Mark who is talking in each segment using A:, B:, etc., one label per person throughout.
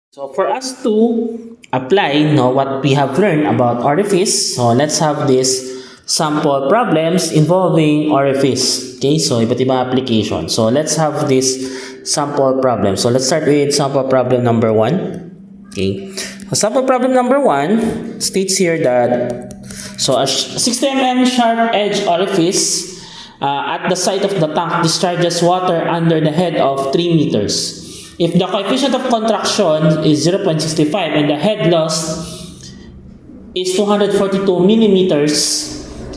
A: So for us to apply what we have learned about orifice, so let's have this sample problems involving orifice. Okay, so iba't ibang application. So let's have this sample problem. So let's start with sample problem number 1. Okay, so sample problem number 1 states here that a 60 mm sharp edge orifice at the side of the tank discharges water under the head of 3 meters. If the coefficient of contraction is 0.65 and the head loss is 242 millimeters,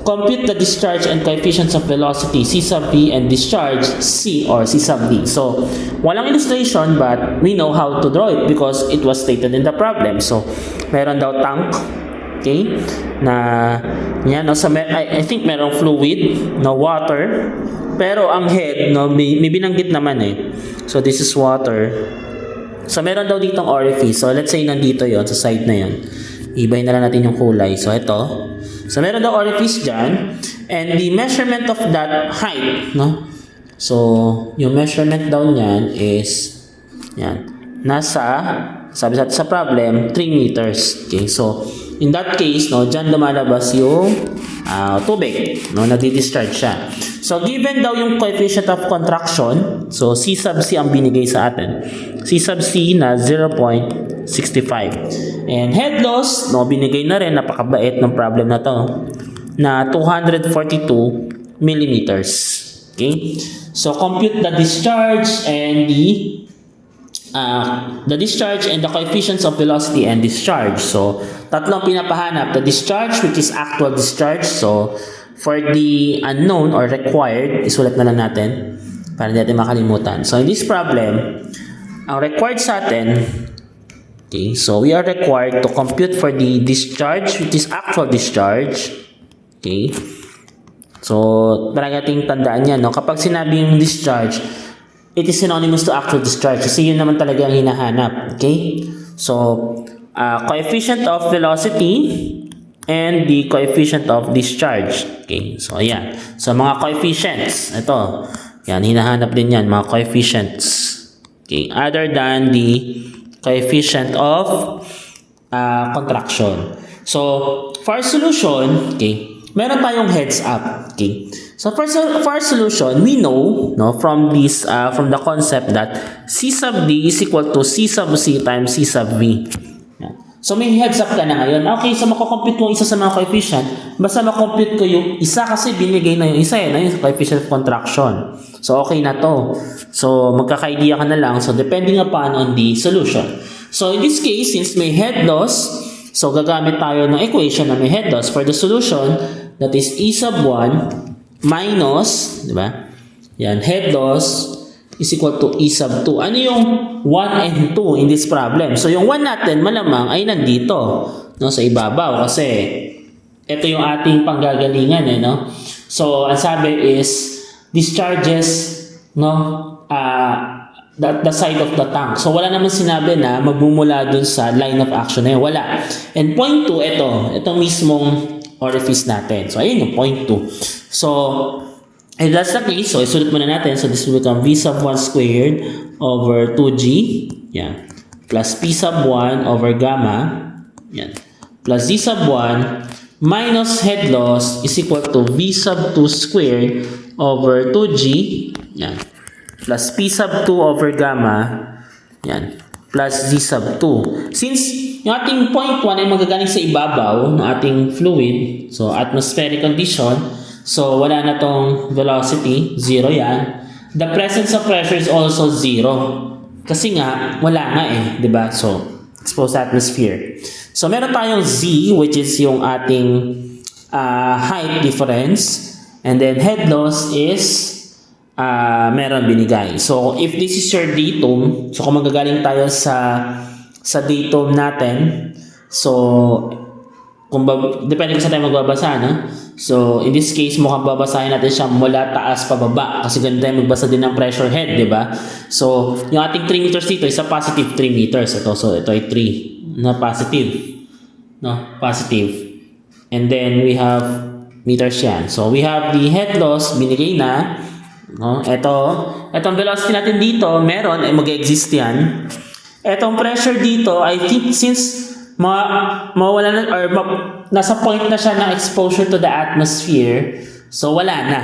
A: compute the discharge and coefficients of velocity C sub V and discharge C or C sub V. So, walang illustration but we know how to draw it because it was stated in the problem. So, meron daw tank, okay, na yan, I think merong fluid, water, pero ang head, may binanggit naman eh. So, this is water. So, meron daw ditong orifice. So, let's say nandito yon sa side na yon. Ibahin na lang natin yung kulay. So, ito. So, meron daw orifice dyan. And the measurement of that height, So, yung measurement daw niyan is, yan, sabi sa problem, 3 meters. Okay, so, in that case, dyan lumalabas yung tubig, nadi-discharge siya. So, given daw yung coefficient of contraction, so C sub C ang binigay sa atin. C sub C na 0.65. And head loss, binigay na rin, napakabait ng problem na to, na 242 millimeters. Okay? So, compute the discharge and the coefficients of velocity and discharge. So, tatlong pinapahanap. The discharge, which is actual discharge. So, for the unknown or required, isulat na lang natin para hindi natin makalimutan. So, in this problem, ang required sa atin, okay, so we are required to compute for the discharge, which is actual discharge. Okay. So, talaga nating tandaan yan, kapag sinabing discharge, it is synonymous to actual discharge kasi yun naman talaga ang hinahanap. Okay? So, coefficient of velocity and the coefficient of discharge. Okay? So, ayan. So, mga coefficients. Ito. Yan, hinahanap din yan. Mga coefficients. Okay? Other than the coefficient of contraction. So, for our solution, okay, meron tayong heads up. Okay? So for our solution, we know from the concept that C sub D is equal to C sub C times C sub V. So may heads up ka na ngayon. Okay, so mako-compute ko isa sa mga coefficient. Basta mako-compute ko yung isa kasi binigay na yung isa yung coefficient of contraction. So okay na to. So magkaka-idea ka na lang. So depending upon on the solution. So in this case, since may head loss, so gagamit tayo ng equation na may head loss for the solution, that is E sub 1 minus, di ba? Yan, head loss is equal to E sub 2. Ano yung 1 and 2 in this problem? So, yung 1 natin, malamang ay nandito, sa ibabaw. Kasi, ito yung ating panggagalingan, So, ang sabi is, discharges, the side of the tank. So, wala naman sinabi na magmumula dun sa line of action na yun. Wala. And point 2, itong mismong orifice natin. So, ayun yung point 2. So, if that's the case, so isulat muna natin. So, this will become V sub 1 squared over 2G. Yan. Plus P sub 1 over gamma. Yan. Plus Z sub 1 minus head loss is equal to V sub 2 squared over 2G. Yan. Plus P sub 2 over gamma. Yan. Plus Z sub 2. Since yung ating point 1 ay magagaling sa ibabaw ng ating fluid, so atmospheric condition, so wala na tong velocity, 0 yan. The presence of pressure is also 0. Kasi nga, wala nga di ba? So, exposed atmosphere. So, meron tayong Z, which is yung ating height difference. And then, head loss is meron binigay. So, if this is your datum, so kung magagaling tayo sa datum natin, so, depende kung saan tayo magbabasa, So, in this case, mukhang babasahin natin siya mula taas pababa kasi ganun tayo magbasa din ng pressure head, di ba? So, yung ating 3 meters dito is a positive 3 meters. Ito, so, ito ay 3 na positive. Positive. And then, we have meters yan. So, we have the head loss, binigay na. Itong velocity natin dito, meron, mag-exist yan. Etong pressure dito, I think since mawala na or nasa point na siya ng exposure to the atmosphere, so wala na.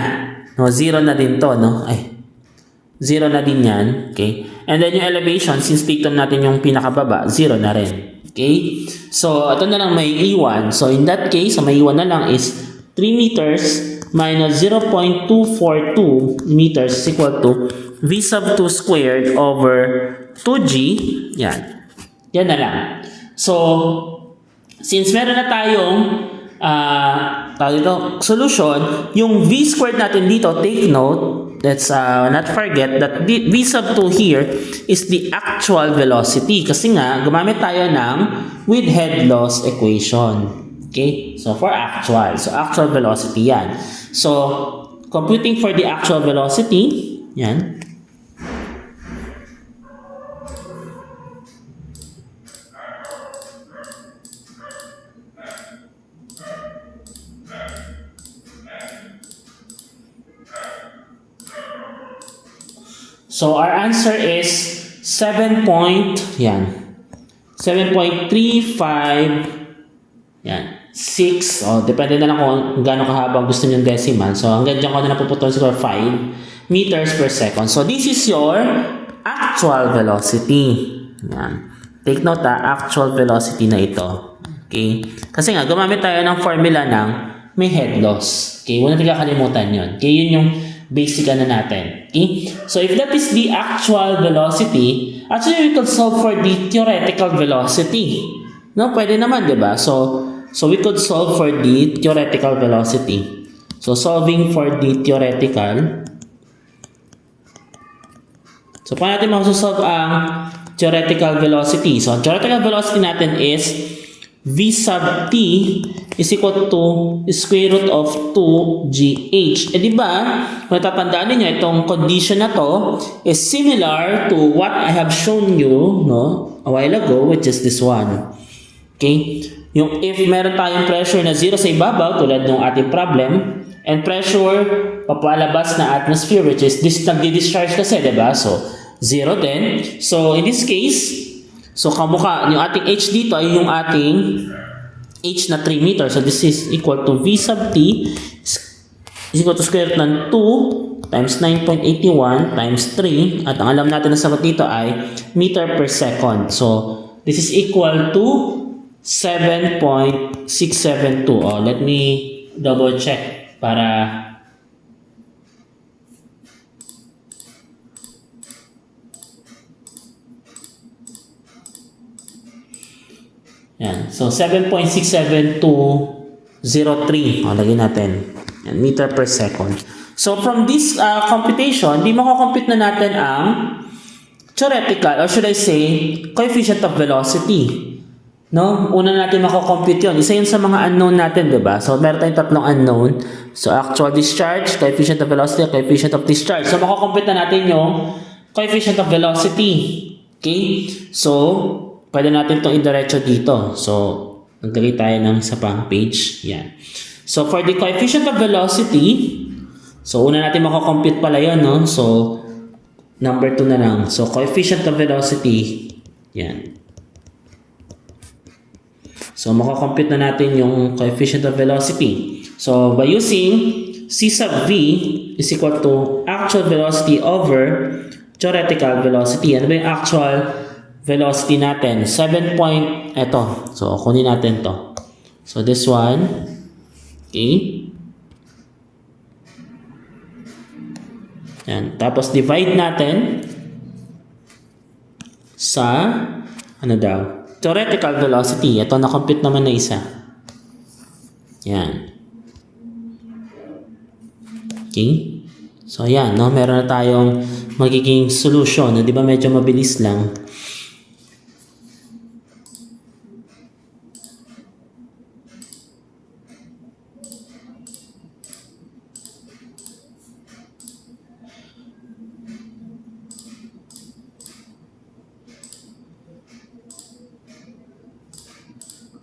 A: No, zero na din to, no? Zero na din yan. Okay? And then yung elevation, since dito natin yung pinakababa, zero na rin. Okay? So, ito na lang may iwan. So, in that case, may iwan na lang is 3 meters minus 0.242 meters is equal to V sub 2 squared over 2G. Yan. Yan na lang. So, since meron na tayong solution, yung V squared natin dito, take note, let's not forget that V sub 2 here is the actual velocity. Kasi nga, gumamit tayo ng with head loss equation. Okay? So, for actual. So, actual velocity yan. So, computing for the actual velocity, yan. So, our answer is 7.35 yan, 6, depende na lang kung gaano kahabang gusto nyo decimal. So, hanggang dyan ko na napuputol siguro 5 meters per second. So, this is your actual velocity. Yan. Take note actual velocity na ito. Okay? Kasi nga, gumamit tayo ng formula ng may head loss. Okay? Huwag natin kakalimutan yun. Okay? Yun yung basic natin. Okay? So, if that is the actual velocity, actually, we could solve for the theoretical velocity. No? Pwede naman, di ba? So we could solve for the theoretical velocity. So, solving for the theoretical. So, paano natin makusolve ang theoretical velocity? So, ang theoretical velocity natin is V sub t is equal to square root of 2gh. Di ba, kung natatandaan niyo itong condition na to is similar to what I have shown you a while ago, which is this one. Okay? Yung if meron tayong pressure na 0 sa ibabaw, tulad ng ating problem, and pressure papalabas na atmosphere, which is nagdi-discharge kasi, di ba? So, 0 din. So, in this case, so kamukha, yung ating h dito ay yung ating h na 3 meters. So, this is equal to V sub t is equal to square root ng 2 times 9.81 times 3. At ang alam natin na sagot dito ay meter per second. So, this is equal to 7.672. Let me double check para yan. So, 7.67203. Lagyan natin. Yan, meter per second. So, from this computation, di makakompute na natin ang theoretical, or should I say, coefficient of velocity. No? Una natin makakompute yun. Isa yun sa mga unknown natin, di ba? So, meron tayong tatlong unknown. So, actual discharge, coefficient of velocity, coefficient of discharge. So, makakompute na natin yung coefficient of velocity. Okay? So, pwede natin itong idiretso dito. So, naglagay tayo ng isa pang page. Yan. So, for the coefficient of velocity, so, una natin makakompute pala yun, no? So, number 2 na lang. So, coefficient of velocity, yan. So, makakompute na natin yung coefficient of velocity. So, by using C sub V is equal to actual velocity over theoretical velocity. Ano ba yung actual velocity natin? 7 point, eto. So, kunin natin to. So, this one. Okay. Yan. Tapos, divide natin sa, ano daw? Theoretical velocity. Ito, na-compute naman na isa. Yan. Okay. So, yan. No? Meron na tayong magiging solution. Di ba medyo mabilis lang?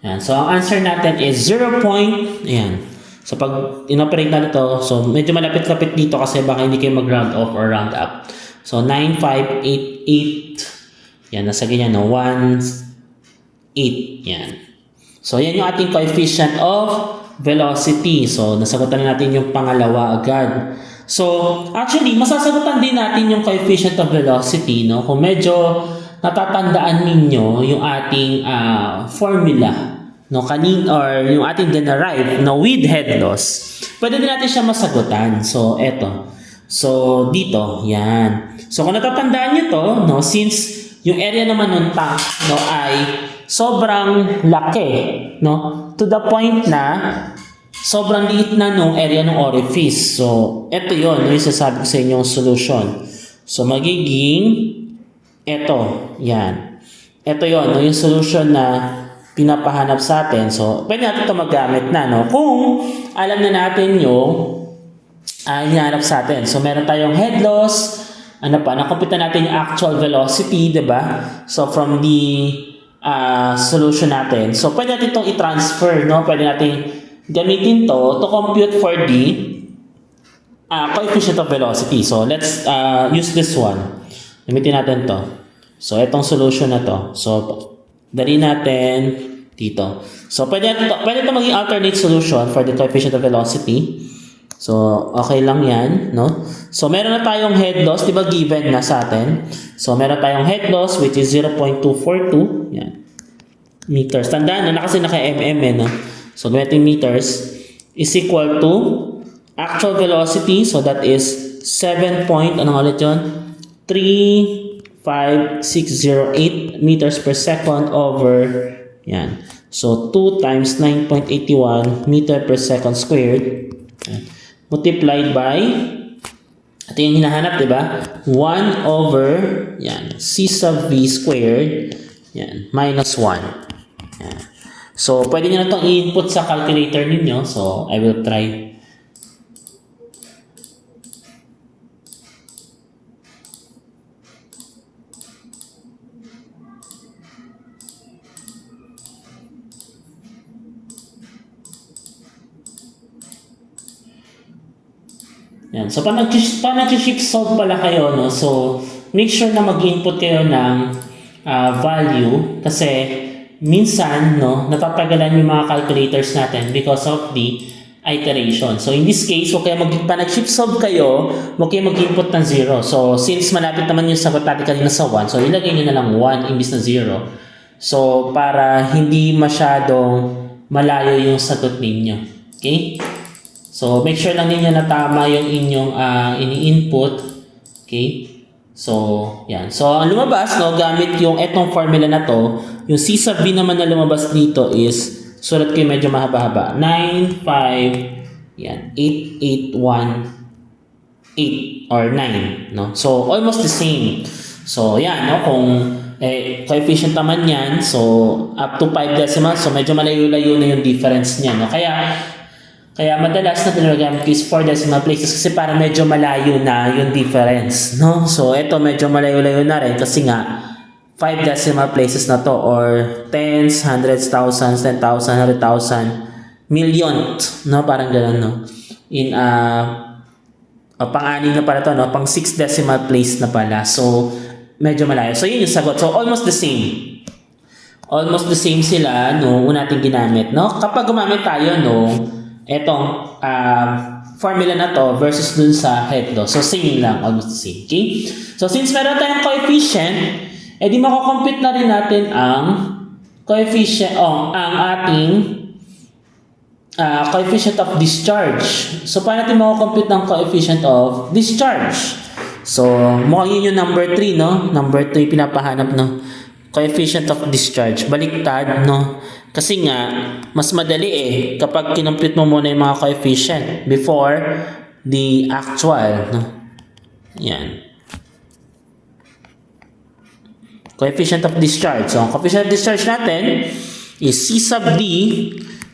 A: Ayan. So, ang answer natin is 0. Ayan. So, pag inoperate natin ito, so medyo malapit-lapit dito kasi baka hindi kayo mag-round off or round up. So, 9588 Yan, nasa ganyan, no? 1, 8. Yan. So, yan yung ating coefficient of velocity. So, nasagutan na natin yung pangalawa agad. So, actually, masasagutan din natin yung coefficient of velocity, no? Kung medyo natatandaan ninyo yung ating formula, no? Or yung ating dinerive, no? With head loss, pwede din natin siya masagutan. So, eto. So, dito, yan. So, kung natatandaan nyo to, no? Since yung area naman ng tank, no, ay sobrang laki, no? To the point na sobrang liit na nung area ng orifice. So, ito yun, yung sasabi ko sa inyong solution. So, magiging ito, yan. Ito yun, no, yung solution na pinapahanap sa atin. So, pwede natin ito magamit na, no? Kung alam na natin yung hinahanap sa atin. So, meron tayong head loss, nakumputa natin yung actual velocity, diba? So, from the solution natin. So, pwede natin itong i-transfer, no? Pwede natin gamitin to compute for the coefficient of velocity. So, let's use this one. Gamitin natin to. So, itong solution na to. So, dali natin dito. So, pwede ito maging alternate solution for the coefficient of velocity. So, okay lang yan, no? So, meron na tayong head loss, di ba given na sa atin? So, meron tayong head loss which is 0.242, yan, meters. Tandaan na kasi naka-mm, no? So, gamitin meters is equal to actual velocity, so that is 7 point, anong ulit yun? 35608 meters per second over, yan. So, 2 times 9.81 meter per second squared, yan, multiplied by, ito yung hinahanap, diba? 1 over, yan, c sub v squared, yan, minus 1. Yan. So, pwede nyo na itong i-input sa calculator ninyo. So, I will try. Yan. So, pag nag-shift solve pala kayo, no? So, make sure na mag-input kayo ng value kasi minsan, no, natatagalan yung mga calculators natin because of the iteration. So, in this case, okay, nag-shift solve kayo, okay, mag-input ng 0. So, since malapit naman yung sagot natin kanina sa 1, so ilagay nyo na lang 1 imbis na 0. So, para hindi masyadong malayo yung sagot ninyo. Okay? So, make sure lang ninyo na tama yung inyong ini-input. Okay? So, yan. So, ang lumabas, no, gamit yung etong formula na to, yung C sub V naman na lumabas dito is, sulat ko yung medyo mahaba-haba, 9, 5, yan, 8, 8, 1, 8, or 9, no? So, almost the same. So, yan, no, kung coefficient naman yan, so, up to 5 decimals, so medyo malayo-layo na yung difference niya, no? Kaya madalas na ginagamit ko is 4 decimal places kasi para medyo malayo na yung difference, no? So, ito medyo malayo-layo na rin kasi nga 5 decimal places na to or tens, hundreds, thousands, 10,000, 100,000, million, no? Parang gano'n, no? In pang-anim na pala to, no? Pang 6 decimal place na pala. So, medyo malayo. So, yun yung sagot. So, almost the same. Almost the same sila, no? Una natin ginamit, no? Kapag gumamit tayo, no? Etong formula na to versus dun sa head loss. So, same lang. Almost the same. Okay? So, since meron tayong coefficient, di makakompute na rin natin ang coefficient, ang ating coefficient of discharge. So, paano natin makakompute ng coefficient of discharge? So, mukhang yun yung number 3, no? Number 3 pinapahanap, no? Coefficient of discharge. Baliktad, no? Kasi nga, mas madali kapag kinompute mo muna yung mga coefficient before the actual, no? Yan. Coefficient of discharge. So, ang coefficient of discharge natin is C sub D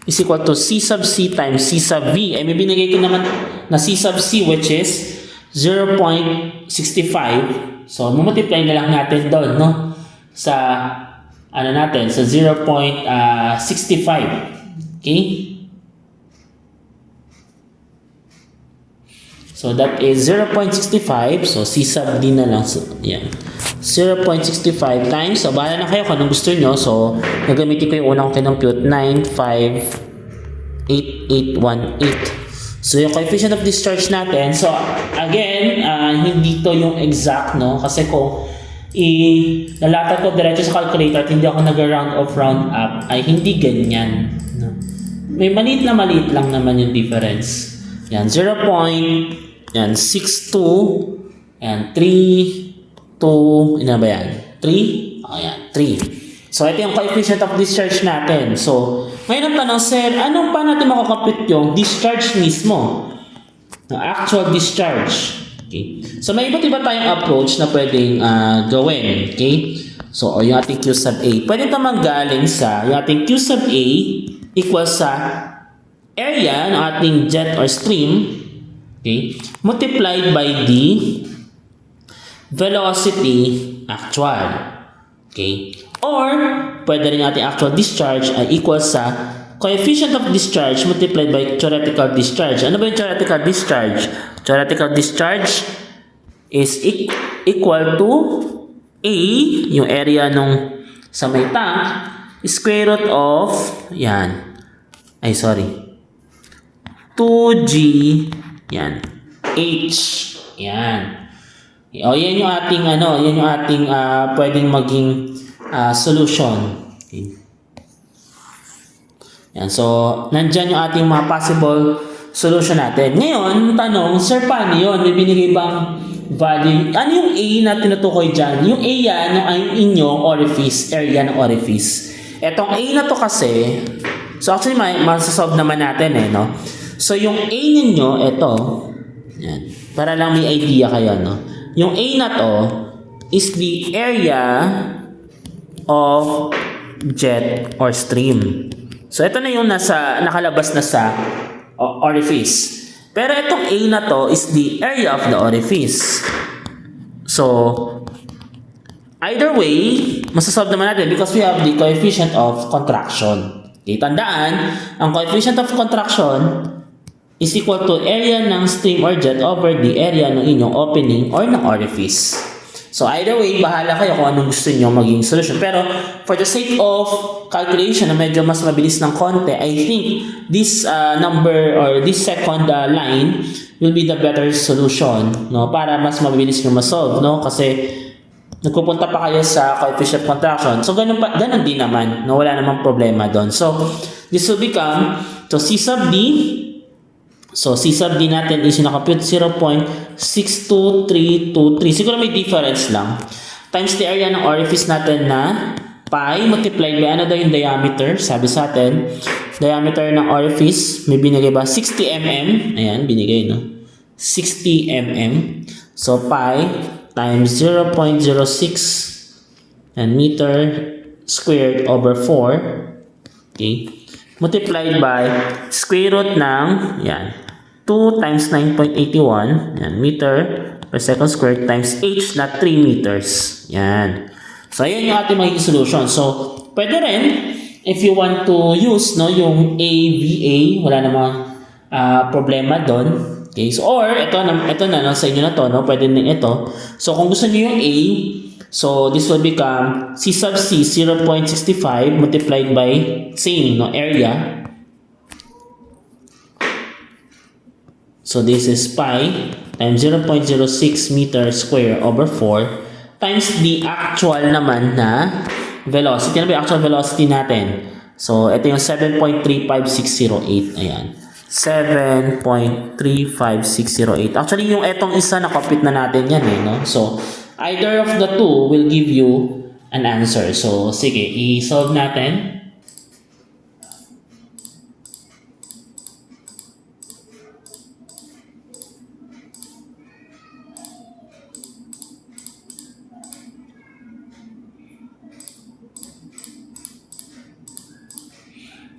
A: is equal to C sub C times C sub V. May binigay ko naman na C sub C which is 0.65. So, multiply na lang natin doon, no? Sa natin, sa 0.65. Okay? So, that is 0.65. So, C sub D na lang. So, yan. 0.65 times. So, bahala na kayo kung anong gusto nyo. So, gagamitin ko yung unang kinompute, 958818. So, yung coefficient of discharge natin. So, again, hindi to yung exact, no? Kasi kung ilalatan ko diretso sa calculator at hindi ako nag-round off, round up, ay hindi ganyan. No? May maliit lang naman yung difference. Yan, 0.62. Yan, 3, 2, ina ba yan? 3? O yan, 3. So, ito yung coefficient of discharge natin. So, ngayon ang tanong, sir, anong pa natin makakompute yung discharge mismo? Actual discharge. Okay. So, may iba't iba tayong approach na pwedeng gawin. Okay? So, yung ating Q sub A. Pwede ito manggaling sa, yung ating Q sub A equals sa area ng ating jet or stream, okay, multiplied by the velocity actual. Okay? Or, pwede rin natin actual discharge ay equals sa coefficient of discharge multiplied by theoretical discharge. Ano ba yung theoretical discharge? Theoretical discharge is equal to A, yung area nung sa may tank, square root of, yan, 2G, yan, H, yan. O, yan yung ating, pwedeng maging solution. Okay. Yan, so, nandyan yung ating mga possible solution natin. Ngayon, tanong, sir, paano yun? May binigay bang value? Ano yung A na tinutukoy dyan? Yung A yan, yung inyong orifice, area ng orifice. Etong A na to kasi, so actually, masasolve naman natin no? So, yung A ninyo, ito, yan, para lang may idea kayo, no? Yung A na to is the area of jet or stream. So, ito na yung nakalabas na sa orifice. Pero itong A na to is the area of the orifice. So, either way, masasolve naman natin because we have the coefficient of contraction. Okay, tandaan, ang coefficient of contraction is equal to area ng stream or jet over the area ng inyong opening or ng orifice. So, either way, bahala kayo kung anong gusto nyo maging solution. Pero, for the sake of calculation na medyo mas mabilis ng konti, I think this number or this second line will be the better solution, no? Para mas mabilis nyo masolve, no? Kasi, nagpupunta pa kayo sa coefficient of contraction. So, ganun din naman, no? Wala namang problema doon. So, this will become, so C sub D, so, C sub D natin is nakampute 0.62323. Siguro may difference lang. Times the area ng orifice natin na pi multiplied by ano daw yung diameter. Sabi sa atin, diameter ng orifice, may binigay ba? 60 mm. Ayan, binigay, no? 60 mm. So, pi times 0.06 and meter squared over 4. Okay. Multiplied by square root ng, yan, 2 times 9.81, yan, meter per second squared times h na 3 meters. Yan. So, ayan yung ating magiging solution. So, pwede rin, if you want to use, no, yung AVA, wala namang problema doon. Okay, so, or, ito na, no, sa inyo na to, no, pwede din ito. So, kung gusto niyo yung A, so, this will become C sub C 0.65 multiplied by same, no, area. So, this is pi times 0.06 meter square over 4 times the actual naman na velocity. Ano ba yung actual velocity natin? So, ito yung 7.35608. Ayan. 7.35608. Actually, yung etong isa na-compute na natin yan no? So, either of the two will give you an answer. So, sige, i-solve natin.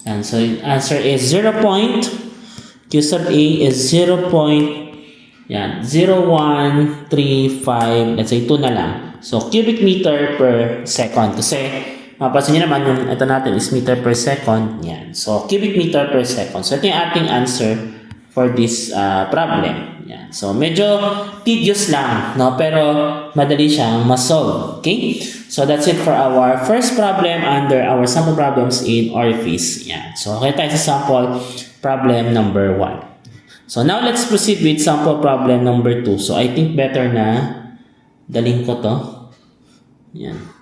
A: And so, answer is 0. Q sub A is 0.0135, let's say 2 na lang. So, cubic meter per second. Kasi, mapapansin nyo naman yung ito natin is meter per second. Yan. So, cubic meter per second. So, ito yung ating answer for this problem. Yan. So, medyo tedious lang, no? Pero madali siyang ma-solve. Okay? So, that's it for our first problem under our sample problems in orifice. Yan. So, okay tayo sa sample problem number 1. So, now let's proceed with sample problem number 2. So, I think better na dalhin ko to. Yan.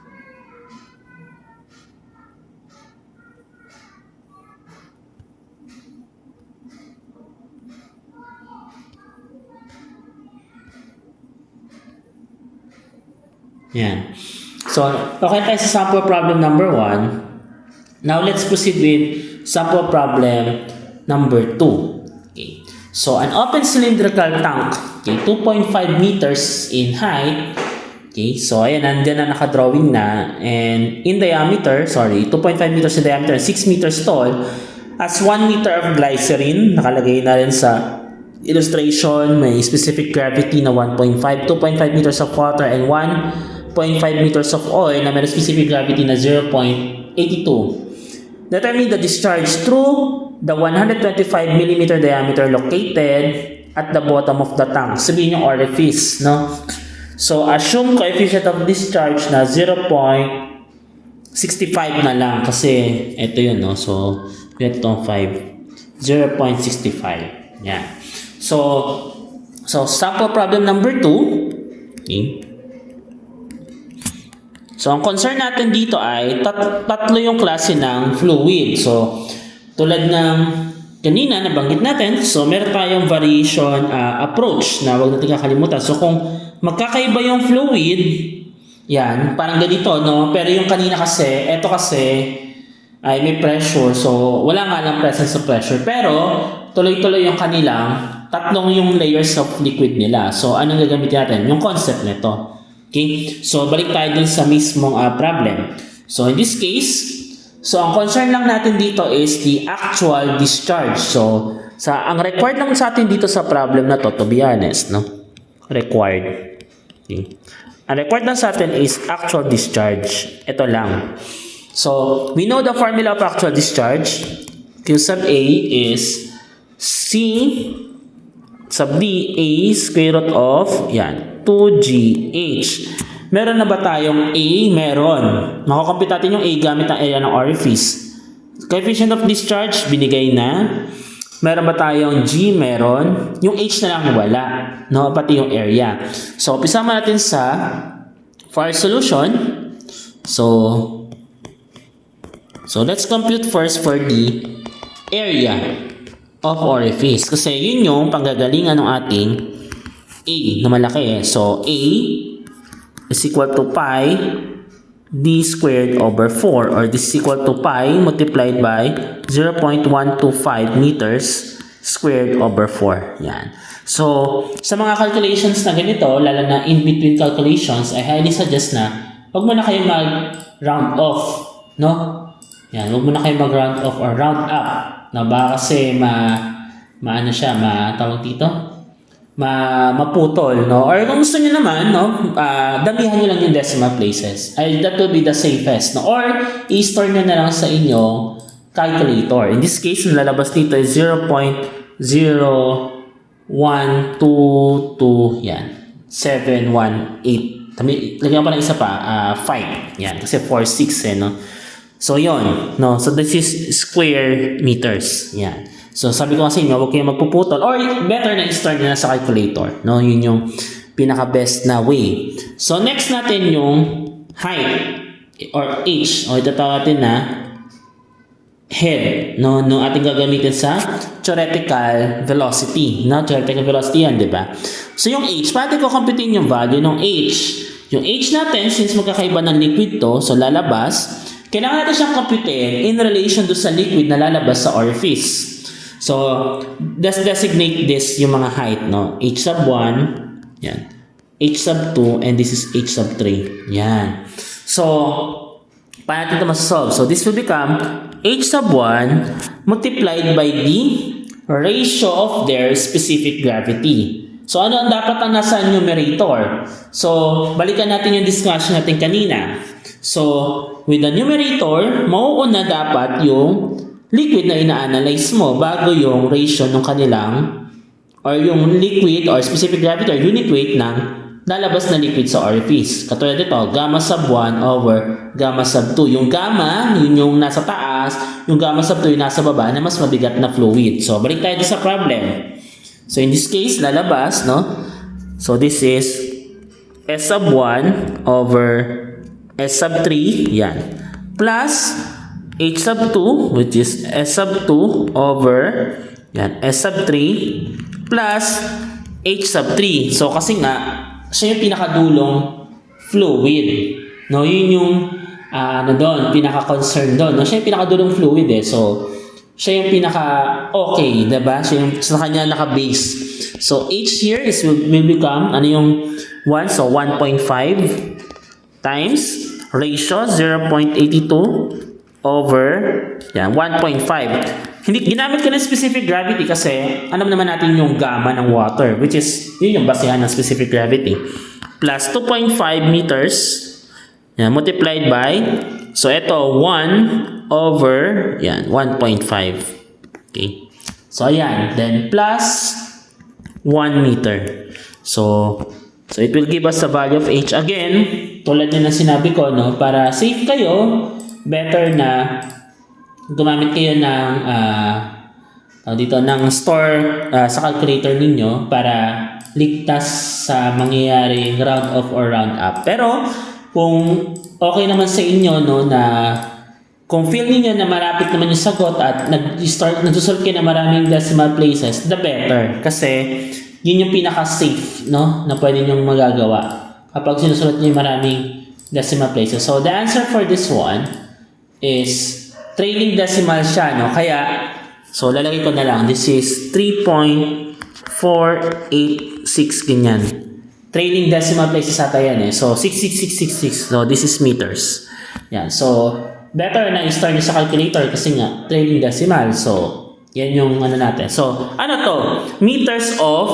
A: Yan. So, okay tayo sa sample problem number 1. Now, let's proceed with sample problem number 2. Okay. So, an open cylindrical tank, okay, 2.5 meters in height. Okay. So, ayan, nandiyan na nakadrawing na. And in diameter, 2.5 meters in diameter, 6 meters tall, as 1 meter of glycerin. Nakalagay na rin sa illustration, may specific gravity na 1.5, 2.5 meters of water, and 1.5 meters of oil na may specific gravity na 0.82. Determine the discharge through the 125 mm diameter located at the bottom of the tank. Sabihin yung orifice, no? So, assume coefficient of discharge na 0.65 na lang kasi ito yun, no? So, ito 5. 0.65. Yan. So sample problem number 2. Okay. So, ang concern natin dito ay tatlo yung klase ng fluid. So, tulad ng kanina nabanggit natin, so meron tayong variation approach na huwag natin kakalimutan. So, kung magkakaiba yung fluid, yan, parang ganito, no? Pero yung kanina kasi, eto kasi ay may pressure. So, wala nga lang presence of pressure. Pero, tuloy-tuloy yung kanilang tatlong yung layers of liquid nila. So, anong gagamitin natin? Yung concept nito. Okay? So, balik tayo dun sa mismong problem. So, in this case, so ang concern lang natin dito is the actual discharge. So, ang required lang sa atin dito sa problem na to be honest, no? Required. Okay. Ang required lang sa atin is actual discharge. Ito lang. So, we know the formula of actual discharge. Q sub A is C sub D A square root of, yan, 2GH. Meron na ba tayong A? Meron. Makakompute natin yung A gamit ang area ng orifice. Coefficient of discharge, binigay na. Meron ba tayong G? Meron. Yung H na lang wala. No? Pati yung area. So, umpisa natin sa for solution. So, let's compute first for the area of orifice. Kasi yun yung panggagalingan ng ating A na malaki. So, A is equal to pi d squared over 4, or this is equal to pi multiplied by 0.125 meters squared over 4. Yan. So, sa mga calculations na ganito, lalo na in-between calculations, I highly suggest na huwag mo na kayo mag-round off. No? Yan. Huwag mo na kayo mag-round off or round up. Na baka kasi maano siya, tawag dito? Maputol, no? Or kung gusto niyo naman, no, damihan niyo lang yung decimal places. That will be the safest, no? Or i-store niyo na lang sa inyong calculator. In this case, yung lalabas dito is 0.0122, yan, 718. Lagyan pa ng isa pa, 5. Yan, kasi 4, 6 no? So, yon, no? So, this is square meters. Yan. So, sabi ko kasi inyo, huwag kayong magpuputol. Or, better na i-start nyo na sa calculator. No? Yun yung pinaka-best na way. So, next natin yung height or H. O, ito tawag natin na head. No? No, ating gagamitin sa theoretical velocity. No? Theoretical velocity yan, di ba? So, yung H, paano ko computein yung value ng H? Yung H natin, since magkakaiba ng liquid to, so lalabas, kailangan natin siyang computein in relation do sa liquid na lalabas sa orifice. So, let's designate this yung mga height, no? H sub 1, yan. H sub 2, and this is H sub 3. Yan. So, paano natin ito masasolve? So, this will become H sub 1 multiplied by the ratio of their specific gravity. So, ano ang dapat ang nasa numerator? So, balikan natin yung discussion natin kanina. So, with the numerator, mauuna dapat yung liquid na ina-analyze mo bago yung ratio ng kanilang or yung liquid or specific gravity or unit weight ng lalabas na liquid sa orifice. Katulad nito, gamma sub 1 over gamma sub 2. Yung gamma, yun yung nasa taas, yung gamma sub 2 yung nasa baba na mas mabigat na fluid. So, balik tayo sa problem. So, in this case, lalabas, no? So, this is S sub 1 over S sub 3, yan. Plus H sub 2, which is S sub 2 over yan, S sub 3 plus H sub 3. So, kasi nga, siya yung pinakadulong fluid. No, yun yung doon, pinaka-concern doon. No, siya yung pinakadulong fluid eh. So, siya yung pinaka-okay, diba? Siya yung sa kanya naka-base. So, H here is will become, ano yung 1? So, 1.5 times ratio 0.82 over yan, 1.5. Hindi ginamit ko ng specific gravity kasi alam naman natin yung gamma ng water, which is yun yung basehan ng specific gravity. Plus 2.5 meters yan, multiplied by, so ito 1 over yan, 1.5. Okay. So ayan, then plus 1 meter. So it will give us the value of H. Again, tulad na sinabi ko, no, para safe kayo, better na gumamit kayo ng ng store sa calculator ninyo para ligtas sa mangyayaring round off or round up. Pero kung okay naman sa inyo, no, na kung feel niyo na malapit naman yung sagot at nagsusolve kayo na maraming decimal places, the better. Kasi yun yung pinaka-safe, no, na pwede nyong magagawa kapag sinusulat niyo yung maraming decimal places. So the answer for this one is trailing decimal siya, no? Kaya, so lalagay ko na lang, this is 3.486 ganyan. Trailing decimal places ata yan eh. So 66666. So this is meters. Yan. So better na i-start nyo sa calculator kasi nga trailing decimal. So yan yung ano natin. So ano to? Meters of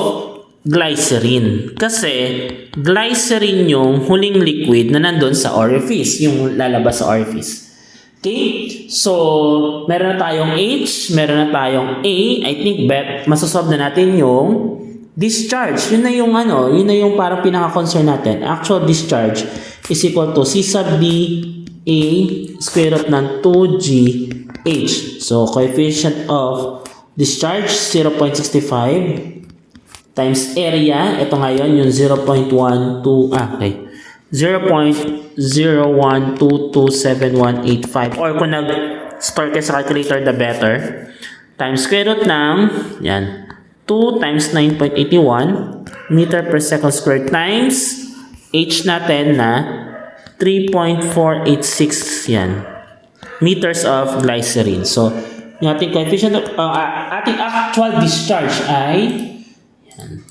A: glycerin. Kasi glycerin yung huling liquid na nandun sa orifice, yung lalabas sa orifice. Okay? So, meron na tayong H, meron na tayong A. I think masosolve na natin yung discharge. Yun na yung yun na yung parang pinaka-concern natin. Actual discharge is equal to C sub D A square root ng 2G H. So, coefficient of discharge 0.65 times area. Ito ngayon yung 0.12 okay. 0.01227185 or kung nag-store kayo sa calculator, the better. Times square root ng yan, 2 times 9.81 meter per second squared times H natin na 3.486 yan meters of glycerin. So, yung ating coefficient of, ating actual discharge ay yan.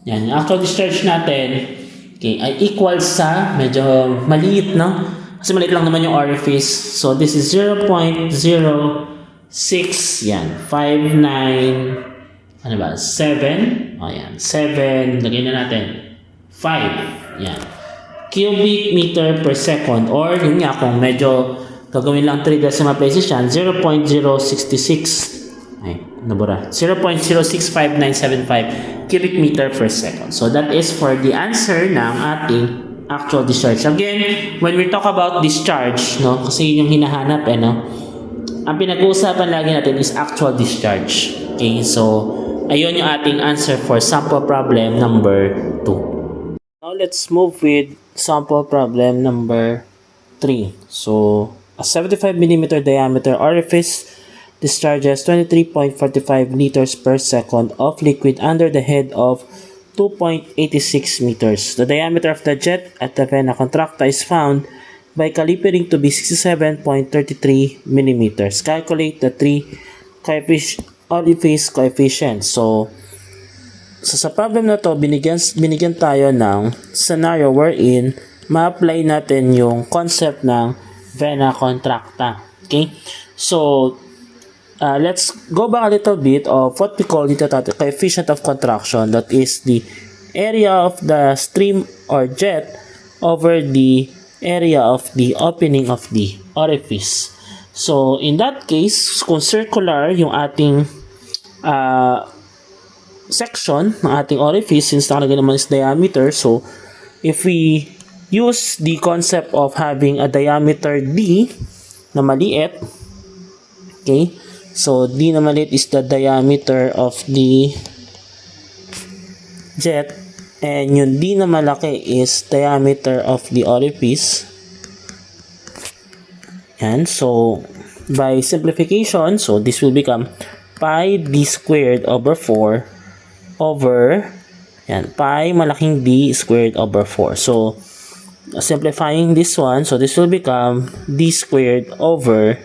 A: Yan, yung actual discharge natin, okay, ay equal sa, medyo maliit, no? Kasi maliit lang naman yung orifice. So, this is 0.06, yan, 59, ano ba, 7, o yan, 7, lagay na natin, 5, yan, cubic meter per second, or yun nga, kung medyo gagawin lang 3 decimal places yan, 0.066, ay, nabura. 0.065975 cubic meter per second. So, that is for the answer ng ating actual discharge. Again, when we talk about discharge, no, kasi yun yung hinahanap, no, ang pinag-uusapan lagi natin is actual discharge. Okay, so, ayun yung ating answer for sample problem number 2. Now, let's move with sample problem number 3. So, a 75 mm diameter orifice discharges 23.45 liters per second of liquid under the head of 2.86 meters. The diameter of the jet at the vena contracta is found by calipering to be 67.33 millimeters. Calculate the three orifice coefficients. So sa problem na to, binigyan tayo ng scenario wherein ma-apply natin yung concept ng vena contracta. Okay? So, let's go back a little bit of what we call dito coefficient of contraction. That is the area of the stream or jet over the area of the opening of the orifice. So, in that case, kung circular yung ating section ng ating orifice, since nakalagay naman is diameter, so if we use the concept of having a diameter D na maliit, okay, so D na maliit is the diameter of the jet, and yung D na malaki is diameter of the orifice. Yan, so by simplification, so this will become pi D squared over 4 over yan, pi malaking D squared over 4. So simplifying this one, so this will become D squared over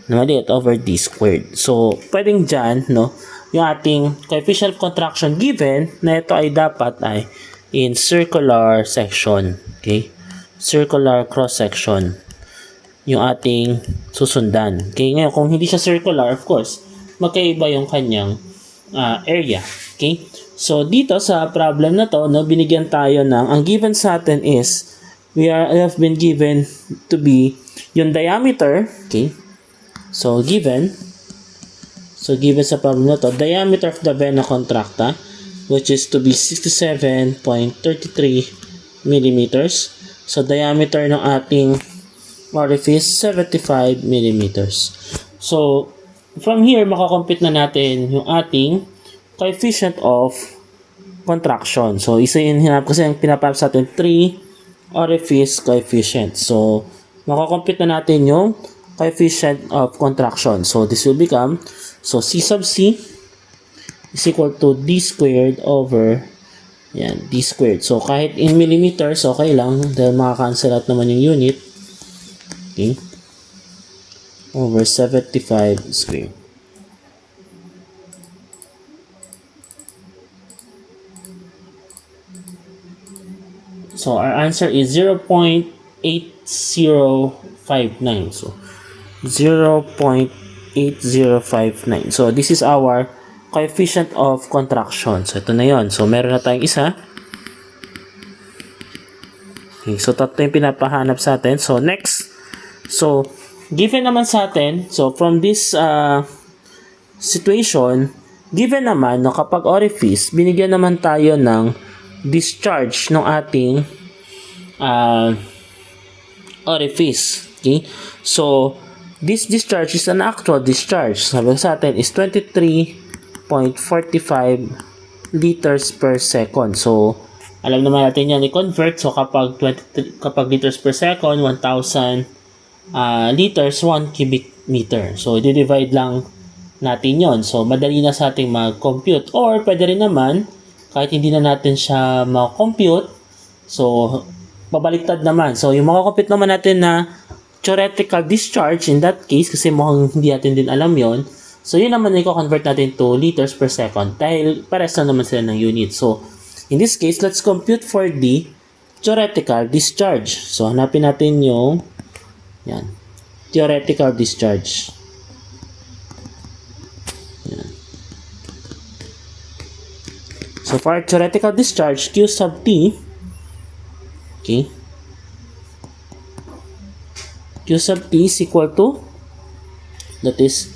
A: na maliit over D squared. So pwedeng dyan, no, yung ating coefficient of contraction given na ito ay dapat ay in circular section. Okay, circular cross section yung ating susundan. Okay, ngayon kung hindi siya circular, of course magkaiba yung kanyang area. Okay, so dito sa problem na to, no, binigyan tayo ng, ang given sa atin is we have been given to be yung diameter. Okay, so given sa problem na to, diameter of the vena contracta, which is to be 67.33 millimeters. So diameter ng ating orifice 75 millimeters. So from here, makakompute na natin yung ating coefficient of contraction. So, isa yun hinap kasi ang pinapap sa atin 3 orifice coefficient. So, makakompute na natin yung coefficient of contraction. So, this will become, so C sub C is equal to D squared over yan, D squared. So, kahit in millimeters, okay lang dahil makakancel out naman yung unit. Okay. Over 75 squared. So our answer is 0.8059. So 0.8059. So this is our coefficient of contraction. So ito na yon. So meron na tayong isa. Okay, so tatlo yung pinapahanap sa atin. So next, so given naman sa atin, so from this situation, given naman no, kapag orifice, binigyan naman tayo ng discharge ng ating orifice. Okay? So, this discharge is an actual discharge. Sabi sa atin is 23.45 liters per second. So, alam naman natin yan i-convert. So, kapag liters per second, 1,000 liters, 1 cubic meter. So, i-divide lang natin yon. So, madali na sa ating mag-compute. Or, pwede rin naman, kahit hindi na natin siya ma-compute, so, babaliktad naman. So, yung makakompute naman natin na theoretical discharge, in that case, kasi mukhang hindi natin din alam yon. So, yun naman na i-convert natin to liters per second dahil pares na naman sila ng unit. So, in this case, let's compute for the theoretical discharge. So, hanapin natin yung yan, theoretical discharge. Yan. So, for theoretical discharge, Q sub T, okay, Q sub T is equal to, that is,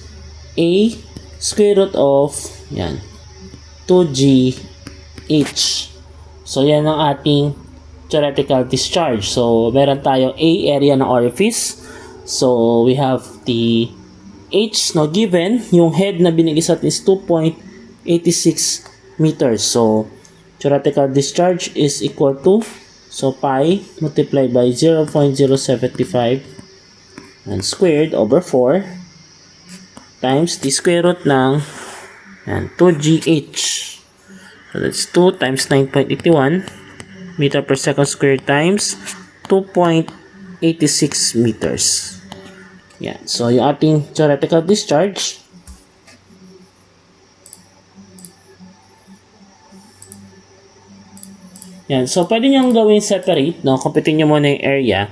A: A square root of, yan, 2GH. So, yan ang ating theoretical discharge. So, meron tayong A, area ng orifice. So, we have the H, no, given, yung head na binigay sa atin is 2.86 meters. So, theoretical discharge is equal to, so pi multiplied by 0.075 and squared over 4 times the square root ng yan, 2GH. So, that's 2 times 9.81 meter per second squared times 2.86 meters. Yan. So, yung ating theoretical discharge yan. So, pwede nyo gawin separate, no? Computin nyo muna yung area.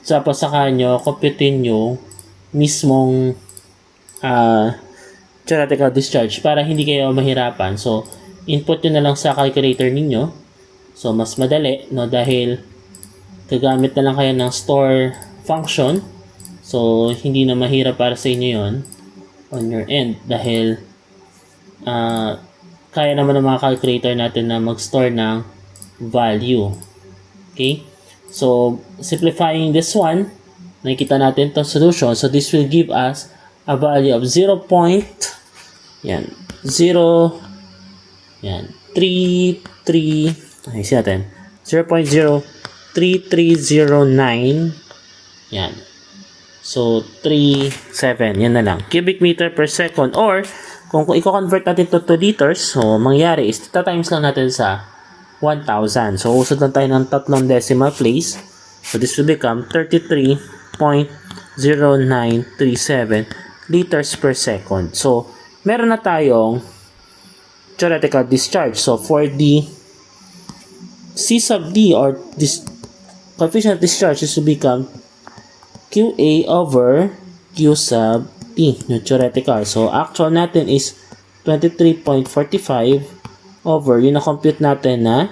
A: Tapos, saka nyo, computin nyo mismong theoretical discharge para hindi kayo mahirapan. So, input nyo na lang sa calculator ninyo. So, mas madali, no? Dahil gagamit na lang kayo ng store function. So, hindi na mahirap para sa inyo yon on your end dahil kaya naman ng mga calculator natin na mag-store ng value. Okay? So, simplifying this one, nakikita natin itong solution. So, this will give us a value of 0. Yan. 0. Yan. 33. Ayusin natin. 0.03309. Yan. So, 37. Yan na lang. Cubic meter per second. Or, kung i-convert natin to liters, so, mangyari is, times lang natin sa 1,000. So, usod lang tayo ng 3 decimal place. So, this will become 33.0937 liters per second. So, meron na tayong theoretical discharge. So, for the C sub D or this coefficient of discharge, this will become QA over Q sub T, yung theoretical. So, actual natin is 23.45 over, yun na-compute natin na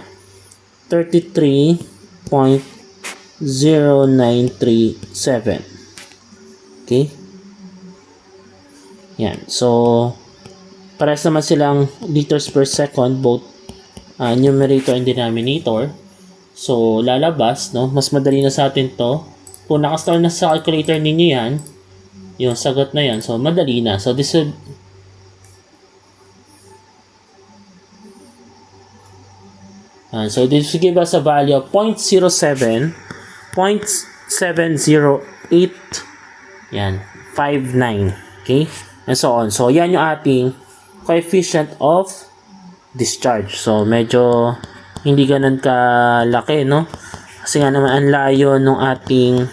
A: 33.0937. Okay? Yan. So, parehas naman silang liters per second, both numerator and denominator. So, lalabas, no? Mas madali na sa atin to. Kung nakastore na sa calculator ninyo yan, yung sagot na yan, so madali na. So, this will so this will give us a value of 0.07, 0.708, yan, 59, okay, and so on. So, yan yung ating coefficient of discharge. So, medyo hindi ganun kalaki, no? Kasi nga naman ang layo nung ating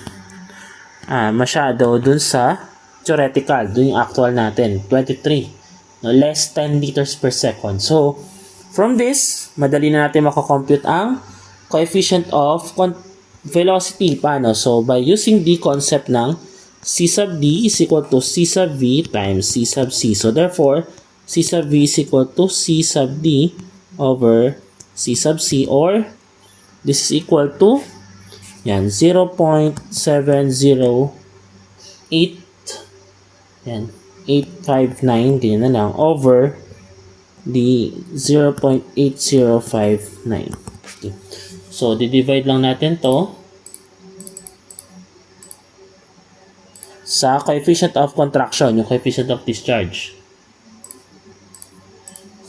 A: masyado dun sa theoretical, dun yung actual natin, 23, no? Less 10 liters per second. So, from this, madali na natin makakompute ang coefficient of velocity. Paano? So, by using the concept ng C sub D is equal to C sub V times C sub C. So, therefore, C sub V is equal to C sub D over C sub C, or this is equal to yan, 0.708 yan, 859, ganyan na lang, over the 0.8059. Okay. So, di-divide lang natin to sa coefficient of contraction, yung coefficient of discharge.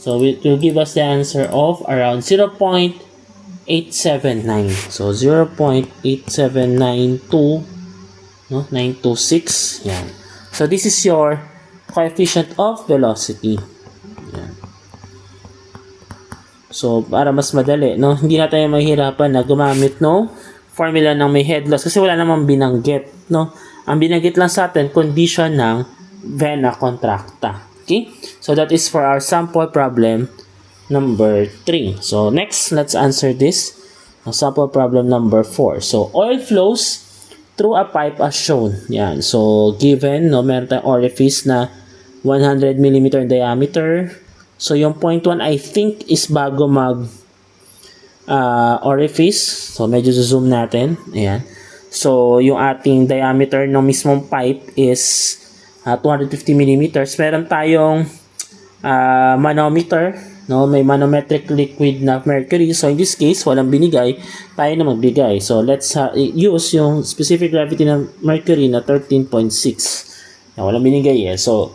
A: So, it will give us the answer of around 0.879. So, 0.8792, no? 926. Yan. So, this is your coefficient of velocity. Yan. So, para mas madali, no? Hindi na tayo mahirapan na gumamit no formula ng may head loss kasi wala namang binanggit, no? Ang binanggit lang sa atin, condition ng vena contracta. Okay? So, that is for our sample problem number 3. So, next, let's answer this. Sample problem number 4. So, oil flows through a pipe as shown. Yan. So, given, no, meron tayong orifice na 100 mm diameter. So, yung 0.1, I think, is bago mag orifice. So, medyo zoom natin. Ayan. So, yung ating diameter ng mismong pipe is 250 mm. Meron tayong manometer, no? May manometric liquid na mercury. So, in this case, walang binigay. Tayo na magbigay. So, let's use yung specific gravity ng mercury na 13.6. Walang binigay eh. So,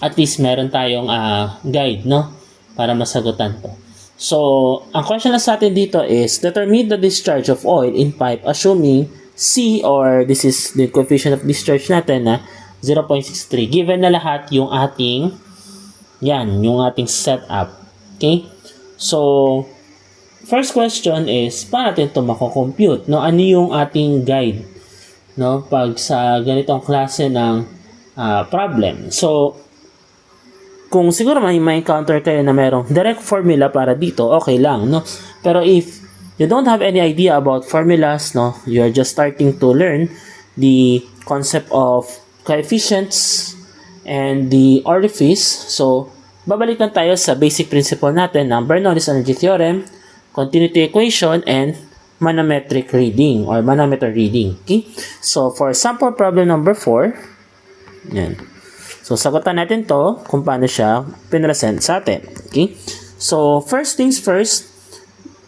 A: at least meron tayong guide, no? Para masagutan to. So, ang question na sa atin dito is, determine the discharge of oil in pipe assuming C, or this is the coefficient of discharge natin na 0.63. Given na lahat yung ating, yan, yung ating setup. Okay? So, first question is, paano natin ito mako-compute? No? Ano yung ating guide? No? Pag sa ganitong klase ng problem. So, kung siguro may encounter kayo na merong direct formula para dito, okay lang, no? Pero if you don't have any idea about formulas, no? You're just starting to learn the concept of coefficients and the orifice. So, babalikan tayo sa basic principle natin ng Bernoulli's energy theorem, continuity equation, and manometric reading or manometer reading. Okay? So, for sample problem number 4, yan. So, sagutan natin to kung paano siya pinresent sa atin. Okay? So, first things first,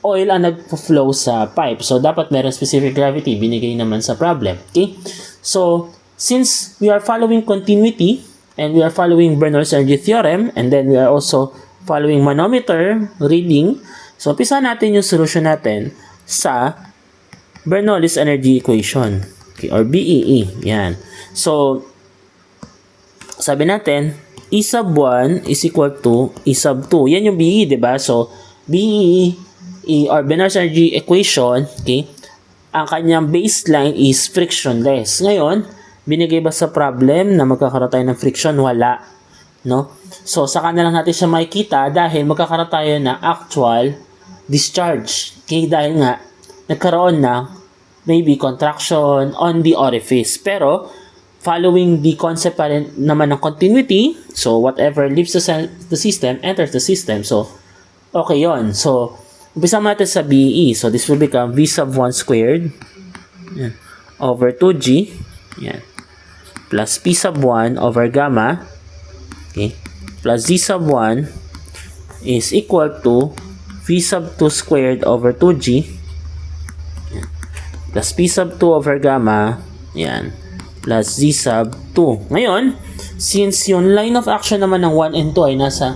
A: oil ang nagpo-flow sa pipe. So, dapat meron specific gravity. Binigay naman sa problem. Okay? So, since we are following continuity and we are following Bernoulli's energy theorem and then we are also following manometer reading, so, umpisa natin yung solution natin sa Bernoulli's energy equation. Okay? Or BEE. Yan. So, sabi natin, E sub 1 is equal to E sub 2. Yan yung BE, diba? So, BE or Bernoulli's energy equation, okay, ang kanyang baseline is frictionless. Ngayon, binigay ba sa problem na magkakaroon tayo ng friction? Wala. No? So, saka na lang natin siya makikita dahil magkakaroon tayo ng actual discharge. Okay, dahil nga, nagkaroon ng maybe contraction on the orifice. Pero, following the concept pa rin naman ng continuity, so whatever leaves the system, enters the system. So, okay yon. So, umpisa natin sa BE. So, this will become V sub 1 squared yan, over 2G yan, plus P sub 1 over gamma, okay, plus Z sub 1 is equal to V sub 2 squared over 2G yan, plus P sub 2 over gamma yan, plus Z sub 2. Ngayon, since yung line of action naman ng 1 and 2 ay nasa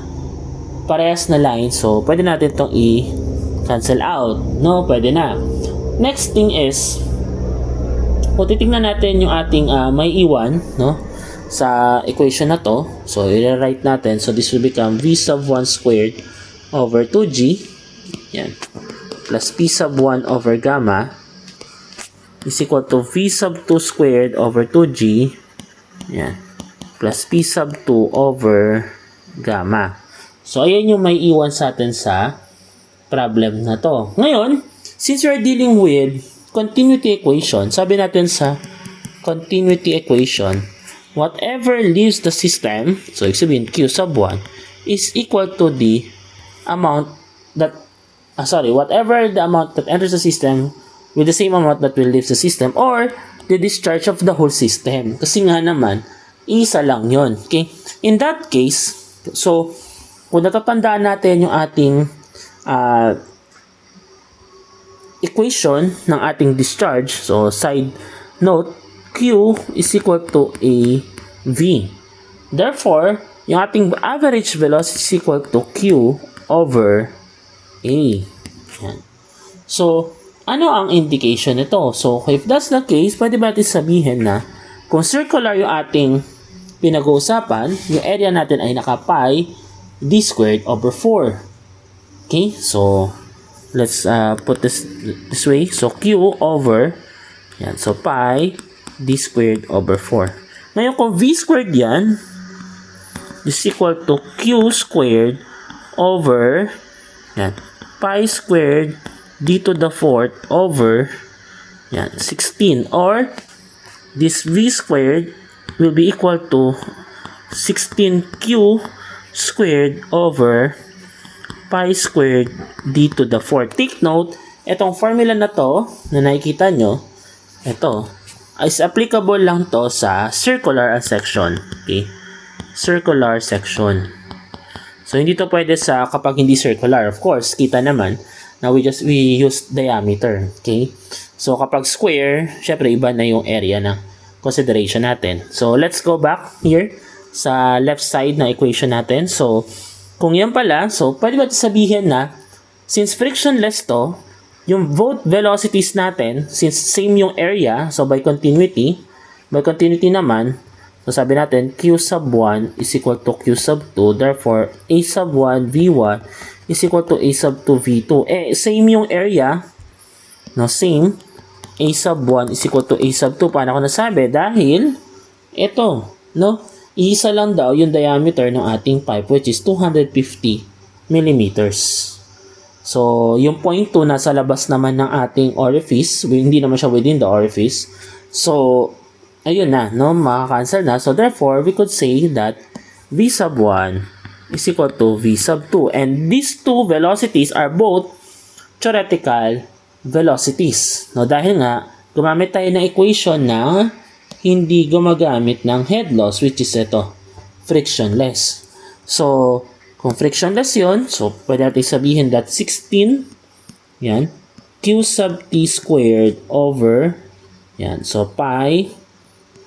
A: parehas na line, so pwede natin itong cancel out. No, pwede na. Next thing is, kung titignan natin yung ating may iwan, no, sa equation na to, so i-rewrite natin. So this will become V sub 1 squared over 2G, yan, plus P sub 1 over gamma is equal to V sub 2 squared over 2G, yan, plus P sub 2 over gamma. So ayan yung may iwan sa atin sa problem na to. Ngayon, since we're dealing with continuity equation, sabi natin sa continuity equation, whatever leaves the system, so ibig sabihin Q sub 1, is equal to the amount that, whatever the amount that enters the system with the same amount that will leave the system or the discharge of the whole system. Kasi nga naman, isa lang yon. Okay? In that case, so, kung natatandaan natin yung ating equation ng ating discharge, so side note, Q is equal to AV. Therefore, yung ating average velocity is equal to Q over A. Yan. So, ano ang indication nito? So, if that's the case, pwede ba natin sabihin na kung circular yung ating pinag-uusapan, yung area natin ay naka-pi d squared over 4. Okay, so let's put this way. So Q over yan, so pi d squared over 4. Ngayon kung V squared yan is equal to Q squared over yan, pi squared d to the 4th over yan, 16, or this V squared will be equal to 16Q squared over pi squared d to the 4th. Take note, itong formula na to na nakikita nyo, ito is applicable lang to sa circular section. Okay? Circular section. So, hindi to pwede sa kapag hindi circular. Of course, kita naman na we use diameter. Okay? So, kapag square, syempre iba na yung area na consideration natin. So, let's go back here sa left side na equation natin. So, kung yan pala, so pwede ba sabihin na since frictionless to, yung both velocities natin, since same yung area, so by continuity naman, so sabi natin Q sub 1 is equal to Q sub 2, therefore A sub 1 V1 is equal to A sub 2 V2. Eh, same yung area, no, same, A sub 1 is equal to A sub 2. Paano ko nasabi? Dahil, ito, no, isa lang daw yung diameter ng ating pipe, which is 250 millimeters. So, yung point 2 nasa labas naman ng ating orifice, hindi naman siya within the orifice. So, ayun na, no, makakancel na. So, therefore, we could say that V sub 1 is equal to V sub 2. And these two velocities are both theoretical velocities. No, dahil nga, gumamit tayo ng equation na hindi gumagamit ng head loss, which is ito, frictionless. So, kung frictionless yon, so pwede natin sabihin that 16, yan, q sub t squared over, yan, so pi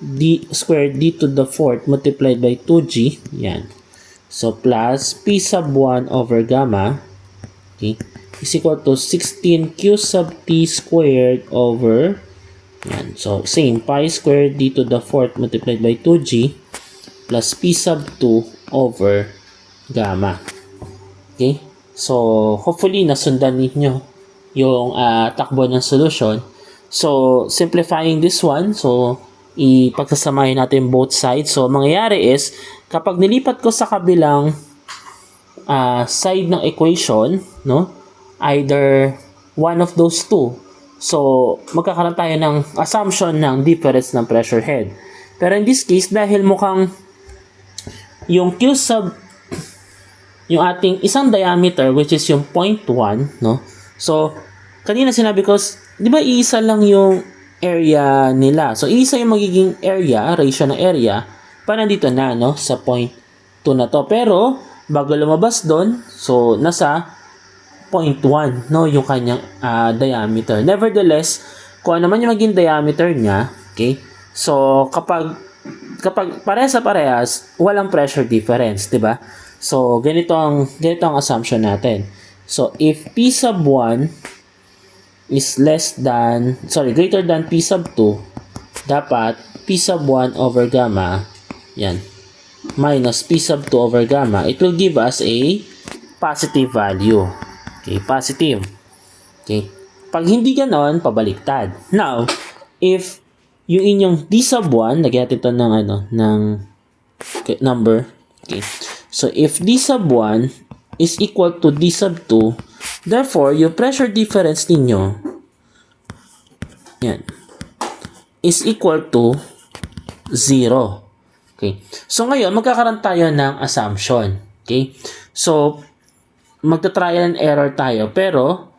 A: d squared d to the fourth multiplied by 2g, yan. So, plus p sub 1 over gamma, okay, is equal to 16 q sub t squared over, yan. So, same, pi squared d to the fourth multiplied by 2g plus p sub 2 over gamma. Okay? So, hopefully, nasundan ninyo yung takbo ng solution. So, simplifying this one, so, ipagsasamahin natin both sides. So, mangyayari is, kapag nilipat ko sa kabilang side ng equation, no, either one of those two, so, magkakaroon tayo ng assumption ng difference ng pressure head. Pero in this case, dahil mukhang yung Q sub, yung ating isang diameter, which is yung 0.1, no? So, kanina sinabi ko, di ba iisa lang yung area nila? So, iisa yung magiging area, ratio ng area, pa nandito na, no? Sa 0.2 na to. Pero, bago lumabas doon, so, nasa 0.1, no? Yung kanyang diameter. Nevertheless, kung ano man yung maging diameter niya, okay? So, kapag parehas sa parehas, walang pressure difference, di ba? So, ganito ang assumption natin. So, if P sub 1 is greater than P sub 2, dapat P sub 1 over gamma, yan, minus P sub 2 over gamma, it will give us a positive value. Okay, positive. Okay. Pag hindi ganon, pabaliktad. Now, if yung inyong D sub 1, lagyan natin ito ng number. Okay. So, if D sub 1 is equal to D sub 2, therefore, yung pressure difference ninyo, yan, is equal to 0. Okay. So, ngayon, magkakaroon tayo ng assumption. Okay. So, magta-trial and error tayo, pero,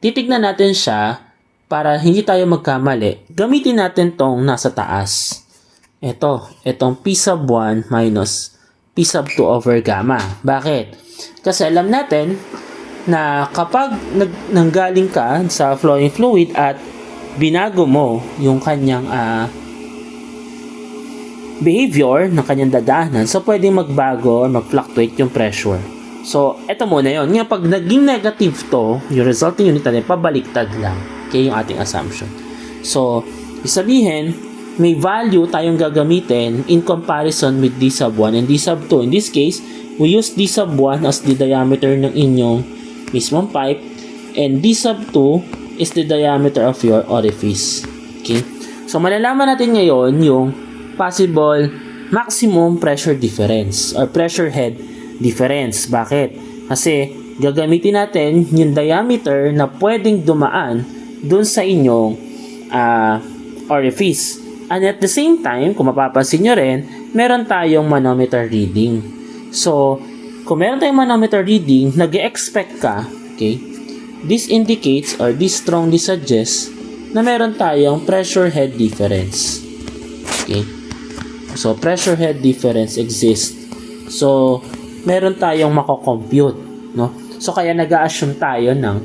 A: titignan natin siya para hindi tayo magkamali. Gamitin natin tong nasa taas. Itong P sub 1 minus P sub 2 over gamma. Bakit? Kasi alam natin na kapag nanggaling ka sa flowing fluid at binago mo yung kanyang behavior ng kanyang dadaanan, so pwedeng magbago or mag-fluctuate yung pressure. So, eto muna yun. Ngayon, pag naging negative to, yung resulting unit natin, pabaliktad lang. Okay, yung ating assumption. So, isabihin, may value tayong gagamitin in comparison with D sub 1 and D sub 2. In this case, we use D sub 1 as the diameter ng inyong mismong pipe and D sub 2 is the diameter of your orifice. Okay? So, malalaman natin ngayon yung possible maximum pressure difference or pressure head difference. Bakit? Kasi gagamitin natin yung diameter na pwedeng dumaan dun sa inyong orifice. And at the same time, kung mapapansin nyo rin, meron tayong manometer reading. So, kung meron tayong manometer reading, nag-expect ka, okay, this indicates or this strongly suggests na meron tayong pressure head difference. Okay? So, pressure head difference exists. So, meron tayong mako-compute, no? So, kaya nag-a-assume tayo ng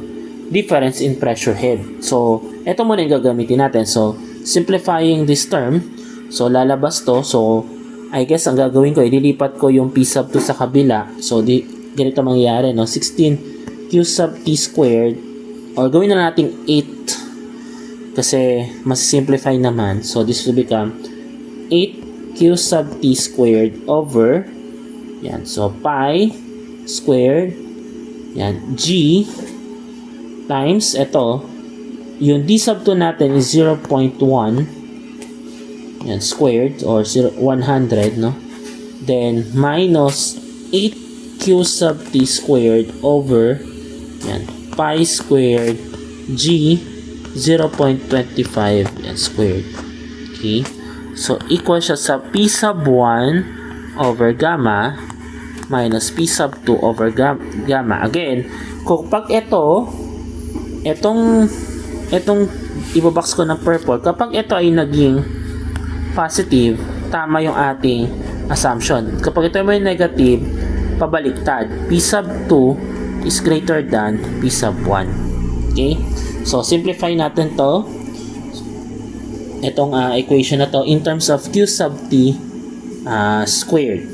A: difference in pressure head. So, ito muna yung gagamitin natin. So, simplifying this term, so, lalabas to. So, I guess, ang gagawin ko, ililipat ko yung P sub 2 sa kabila. So, ganito mangyayari, no? 16 Q sub T squared, or gawin na natin 8, kasi, mas simplify naman. So, this will become 8 Q sub T squared over, yan, so pi squared, yan, G times, ito, yung D sub 2 natin is 0.1, yan, squared, or 100, no? Then, minus 8Q sub T squared over, yan, pi squared, G, 0.25, yan, squared. Okay? So, equal siya sa P sub 1 over gamma minus P sub 2 over gamma. Again, kung pag itong itong ibobox ko ng purple, kapag ito ay naging positive, tama yung ating assumption. Kapag ito ay negative, pabaliktad. P sub 2 is greater than P sub 1. Okay? So, simplify natin to. Itong equation na to in terms of Q sub T squared.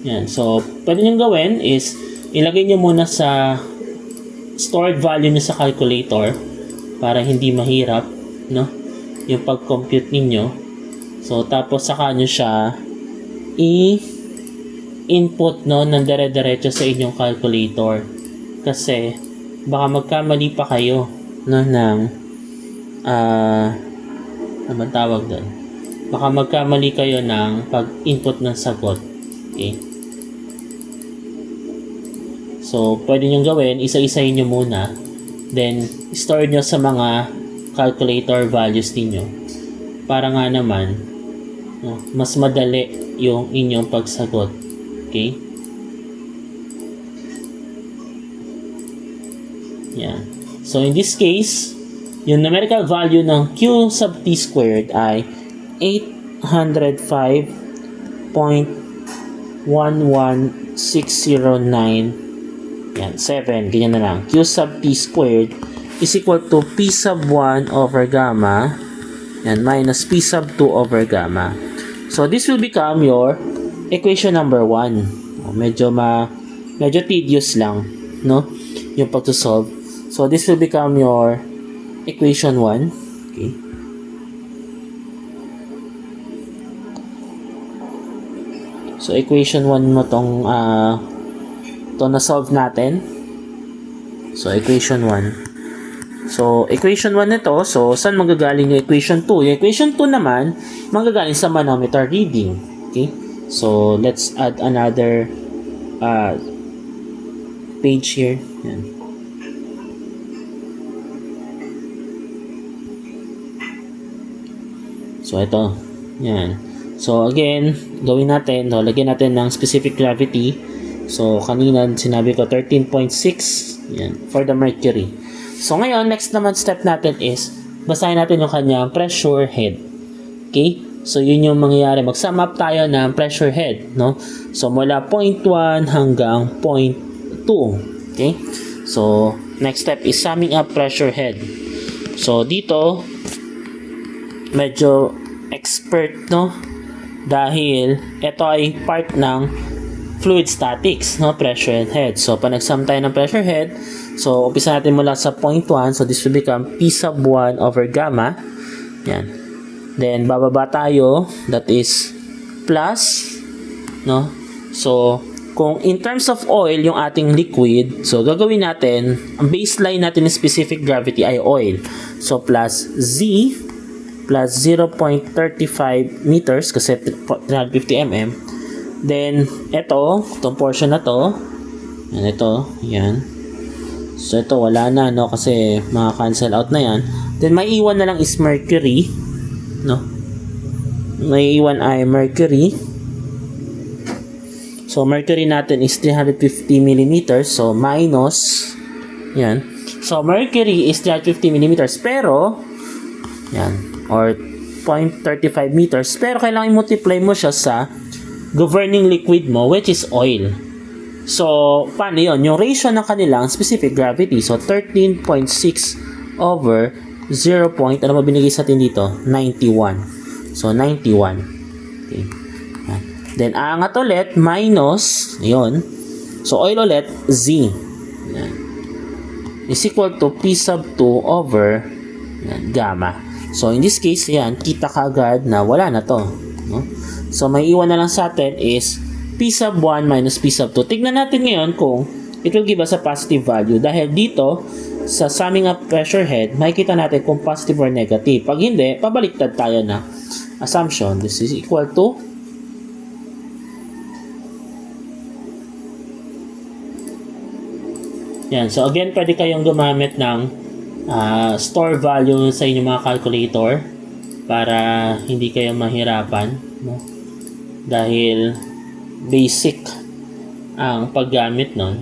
A: Yan. So, pwede nyo gawin is ilagay nyo muna sa stored value nyo sa calculator para hindi mahirap, no? Yung pag-compute ninyo. So, tapos saka nyo siya i-input, no, ng dire-diretso sa inyong calculator. Kasi, baka magkamali pa kayo, no, ng ano ba tawag doon? Baka magkamali kayo ng pag-input ng sagot. Okay? So, pwede nyo gawin, isa-isahin nyo muna. Then, store nyo sa mga calculator values ninyo. Para nga naman, no, mas madali yung inyong pagsagot. Okay? Yan. So, in this case, yung numerical value ng Q sub T squared ay 805.11609. Yan, 7. Ganyan na lang. Q sub T squared is equal to P sub 1 over gamma and minus P sub 2 over gamma. So, this will become your equation number 1. Medyo tedious lang, no? Yung pagsusolve. So, this will become your equation 1. Okay. So, equation 1 mo tong ito na-solve natin. So, equation 1. So, equation 1 nito, so, saan magagaling yung equation 2? Yung equation 2 naman, magagaling sa manometer reading. Okay? So, let's add another page here. Yan. So, ito. Yan. So, again, gawin natin, no, lagyan natin ng specific gravity. So, kanina sinabi ko 13.6 yan, for the mercury. So, ngayon, next naman step natin is basahin natin yung kanyang pressure head. Okay? So, yun yung mangyayari. Mag-sum up tayo ng pressure head, no? So, mula 0.1 hanggang 0.2. Okay? So, next step is summing up pressure head. So, dito, medyo expert, no? Dahil ito ay part ng fluid statics, no, pressure head. So, pag nag-sum tayo ng pressure head, so, umpisa natin mula sa 0.1, so this will become P sub 1 over gamma. Yan. Then, bababa tayo, that is plus, no? So, kung in terms of oil, yung ating liquid, so, gagawin natin, ang baseline natin ng specific gravity ay oil. So, plus Z, plus 0.35 meters, kasi 350 mm. Then, itong portion na to, yan, ito, yan. So, ito, wala na, no, kasi maka-cancel out na yan. Then, may iwan na lang is mercury, no. May iwan ay mercury. So, mercury natin is 350 mm, so, minus, yan. So, mercury is 350 mm, pero, yan, or 0.35 meters, pero kailangan i-multiply mo siya sa governing liquid mo, which is oil. So, paano yun? Yung ratio ng kanilang specific gravity. So, 13.6 over 0. Ano ba binigay sa atin dito? 91. So, 91. Okay. Then, aangat ulit, minus, yun. So, oil ulit, Z. Yan. Is equal to P sub 2 over yan, gamma. So, in this case, yan, kita kagad na wala na to. No? So, may iwan na lang sa atin is P sub 1 minus P sub 2. Tignan natin ngayon kung it will give us a positive value. Dahil dito, sa summing up pressure head, makikita natin kung positive or negative. Pag hindi, pabaliktad tayo na assumption. This is equal to yan. So, again, pwede kayong gumamit ng store value sa inyong mga calculator para hindi kayo mahirapan, no? Dahil basic ang paggamit nun.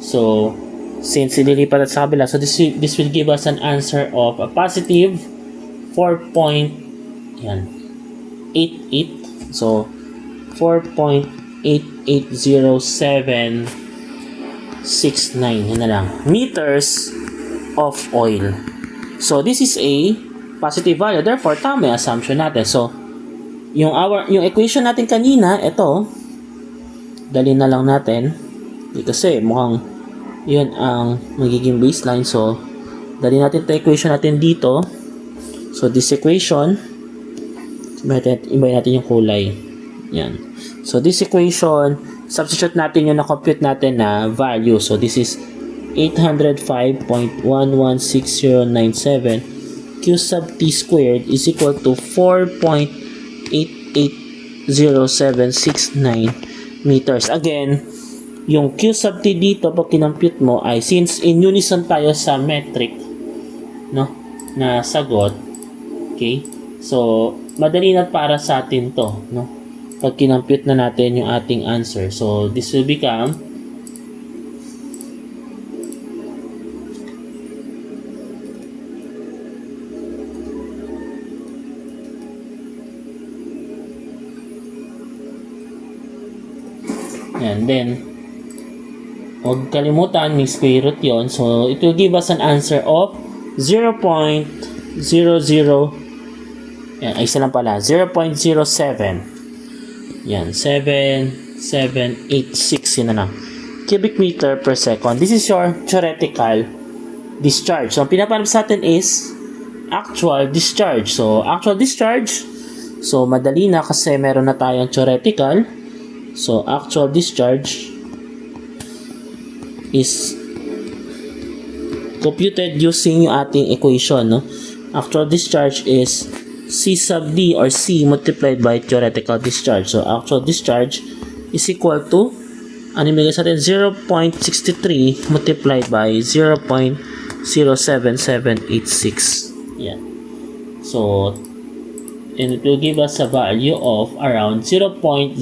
A: So, since ililipat sa kabila, so this will give us an answer of a positive 4.88. So, 4.880769 yun na lang meters of oil. So this is a positive value, therefore tama yung assumption natin. So yung equation natin kanina, ito dali na lang natin kasi mukhang yun ang magiging baseline. So dali natin ito equation natin dito. So this equation, iba natin yung kulay. Yan. So this equation, substitute natin yung na-compute natin na value. So this is 805.116097 q sub t squared is equal to 4.880769 meters. Again, yung q sub t dito pag kinompute mo ay, since in unison tayo sa metric, no, na sagot, okay, so madali na para sa atin to, no, pag kinompute na natin yung ating answer. So this will become and then huwag kalimutan may square root yon. So it will give us an answer of 0.00 yan, ay isa lang pala, 0.07 yan, 7786 yun na lang cubic meter per second. This is your theoretical discharge. So ang pinapanap sa atin is actual discharge. So actual discharge, so madali na kasi meron na tayong theoretical. So actual discharge is computed using yung ating equation, no? Actual discharge is C sub D or C multiplied by theoretical discharge. So actual discharge is equal to, ano yung sa atin, 0.63 multiplied by 0.07786. Yeah. So and it will give us a value of around 0.04.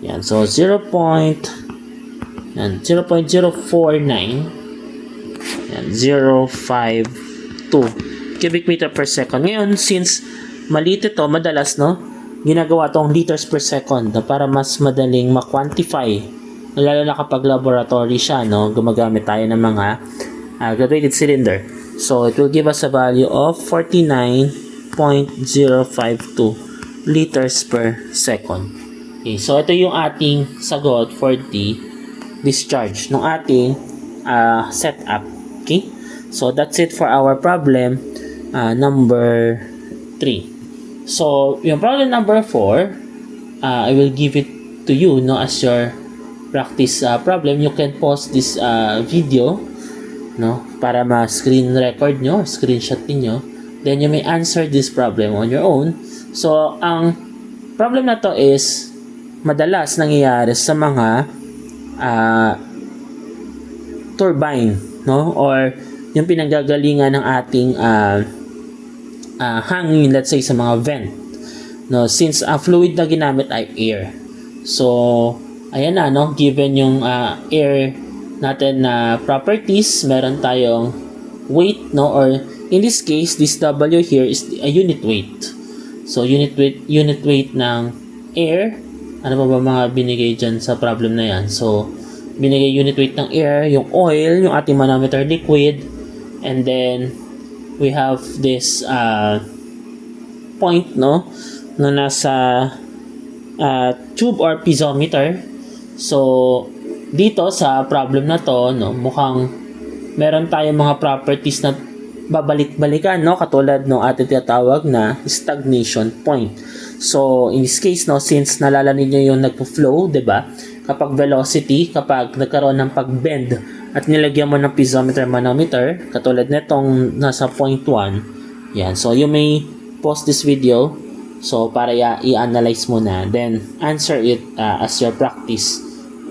A: Yan. So 0.049 and 0.52 cubic meter per second. Ngayon, since maliit ito, madalas, no, ginagawa tong liters per second, no, para mas madaling ma-quantify. Lalo na kapag laboratory siya, no, gumagamit tayo ng mga graduated cylinder. So it will give us a value of 49.052 liters per second. Okay, so ito yung ating sagot for the discharge ng ating setup. Okay, so that's it for our problem number 3. So yung problem number 4, I will give it to you, no, as your practice problem. You can pause this video, no, para ma-screen record nyo, screenshot niyo, then you may answer this problem on your own. So ang problem na to is madalas nangyayari sa mga turbine, no, or yung pinanggagalingan ng ating hangin, let's say sa mga vent, no, since fluid na ginamit ay air. So ayan na, no, given yung air natin na properties, meron tayong weight, no, or in this case this W here is a unit weight. So unit weight ng air. Ano pa ba mga binigay dyan sa problem na yan? So, binigay unit weight ng air, yung oil, yung ating manometer liquid, and then we have this point, no, na nasa tube or piezometer. So, dito sa problem na to, no, mukhang meron tayong mga properties na babalik-balikan, no, katulad ng ating tinatawag na stagnation point. So in this case, no, since nalala niyo yung nagpo-flow, 'di ba? Kapag velocity, kapag nagkaroon ng pag-bend at nilagyan mo ng piezometer manometer, katulad nitong nasa point 1, yan. So you may pause this video so para i-analyze mo na, then answer it as your practice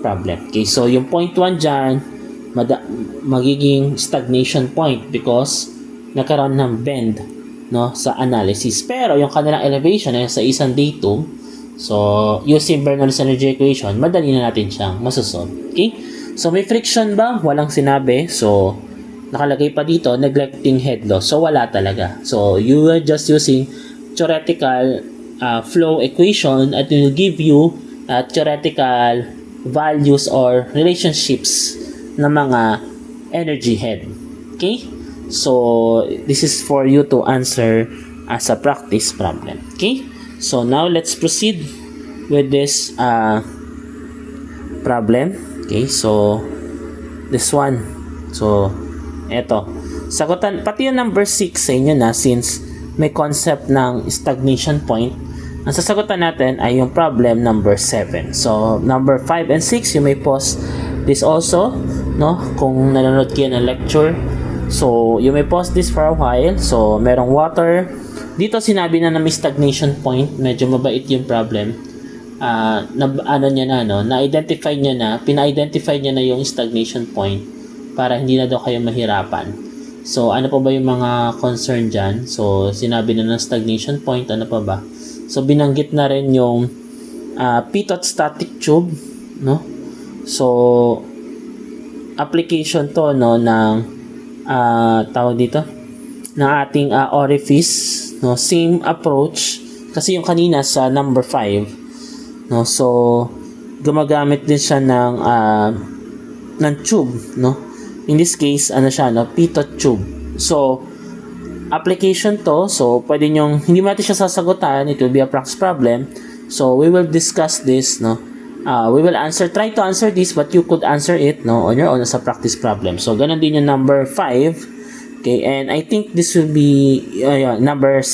A: problem. Okay, so yung point 1 dyan, magiging stagnation point because nagkaroon ng bend, no, sa analysis. Pero yung kanilang elevation ay sa isang datum, so using Bernoulli's energy equation, madali na natin siyang masosolve. Okay? So may friction ba? Walang sinabi. So nakalagay pa dito, neglecting head loss. So wala talaga. So you are just using theoretical flow equation at it will give you theoretical values or relationships ng mga energy head. Okay? So this is for you to answer as a practice problem. Okay? So now let's proceed with this problem. Okay? So this one. So eto. Sagutan pati yung number 6 sa inyo na since may concept ng stagnation point. Ang sasagutan natin ay yung problem number 7. So number 5 and 6 you may pause this also, no, kung nanonood kayo ng lecture. So you may pause this for a while. So merong water dito, sinabi na may stagnation point, medyo mabait yung problem. Na-identify niya na, pina-identify niya na yung stagnation point para hindi na daw kayo mahirapan. So ano pa ba yung mga concern dyan? So sinabi na ng stagnation point, ano pa ba? So binanggit na rin yung pitot static tube, no? So application to, no, ng tawag dito ng ating orifice, no? Same approach kasi yung kanina sa number 5, no? So gumagamit din siya ng tube, no? In this case, ano siya, no? Pitot tube. So application to, so pwede nyong, hindi natin siya sasagutan, it will be a practice problem. So we will discuss this, no? We will try to answer this, but you could answer it, no, on your own as a practice problem. So ganun din yung number 5. Okay, and I think this will be number 5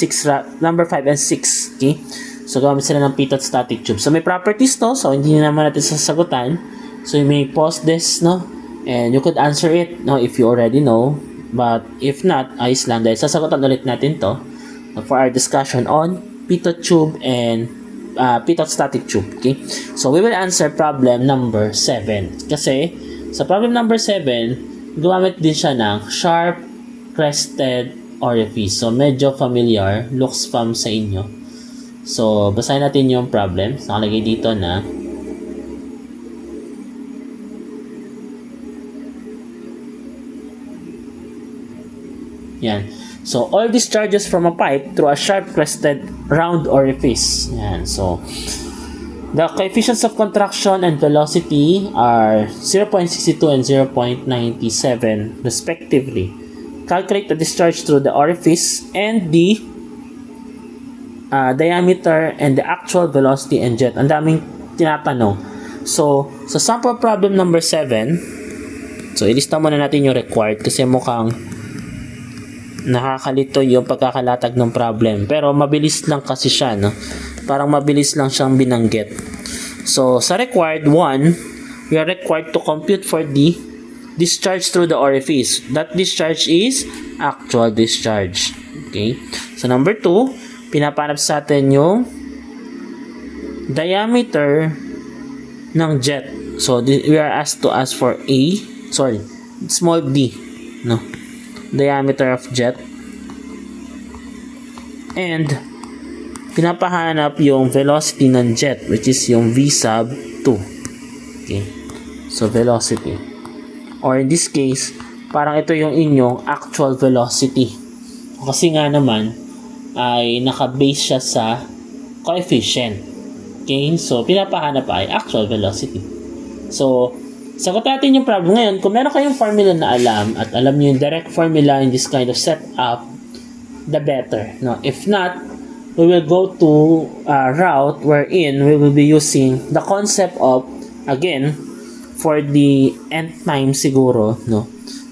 A: and 6. Okay, so gamit sila ng pitot static tube. So may properties to, so hindi na naman natin sasagutan. So you may pause this, no, and you could answer it, no, if you already know. But if not, ayos lang dahil sasagutan ulit natin to for our discussion on pitot tube and pitot static tube. Okay, so we will answer problem number 7 kasi sa problem number 7 gumamit din siya ng sharp crested orifice. So medyo familiar, looks fam sa inyo. So basahin natin yung problem. Nakalagay dito na yan. So, all discharges from a pipe through a sharp crested round orifice. Yan. So, the coefficients of contraction and velocity are 0.62 and 0.97 respectively. Calculate the discharge through the orifice and the diameter and the actual velocity and jet. Ang daming tinatanong. So, sa sample problem number 7, so, ilista muna natin yung required kasi mukhang nakakalito yung pagkakalatag ng problem. Pero mabilis lang kasi siya, no? Parang mabilis lang siyang binanggit. So, sa required 1, we are required to compute for the discharge through the orifice. That discharge is actual discharge. Okay? So, number 2, pinapanap sa atin yung diameter ng jet. So, we are asked to ask for small d, no? Diameter of jet, and pinapahanap yung velocity ng jet, which is yung v sub 2. Okay, so velocity, or in this case parang ito yung inyong actual velocity kasi nga naman ay naka-base siya sa coefficient. Okay, so pinapahanap ay actual velocity. So sagot natin yung problem ngayon. Kung meron kayong formula na alam at alam niyo yung direct formula in this kind of setup, the better. No? If not, we will go to a route wherein we will be using the concept of, again, for the nth time siguro, no?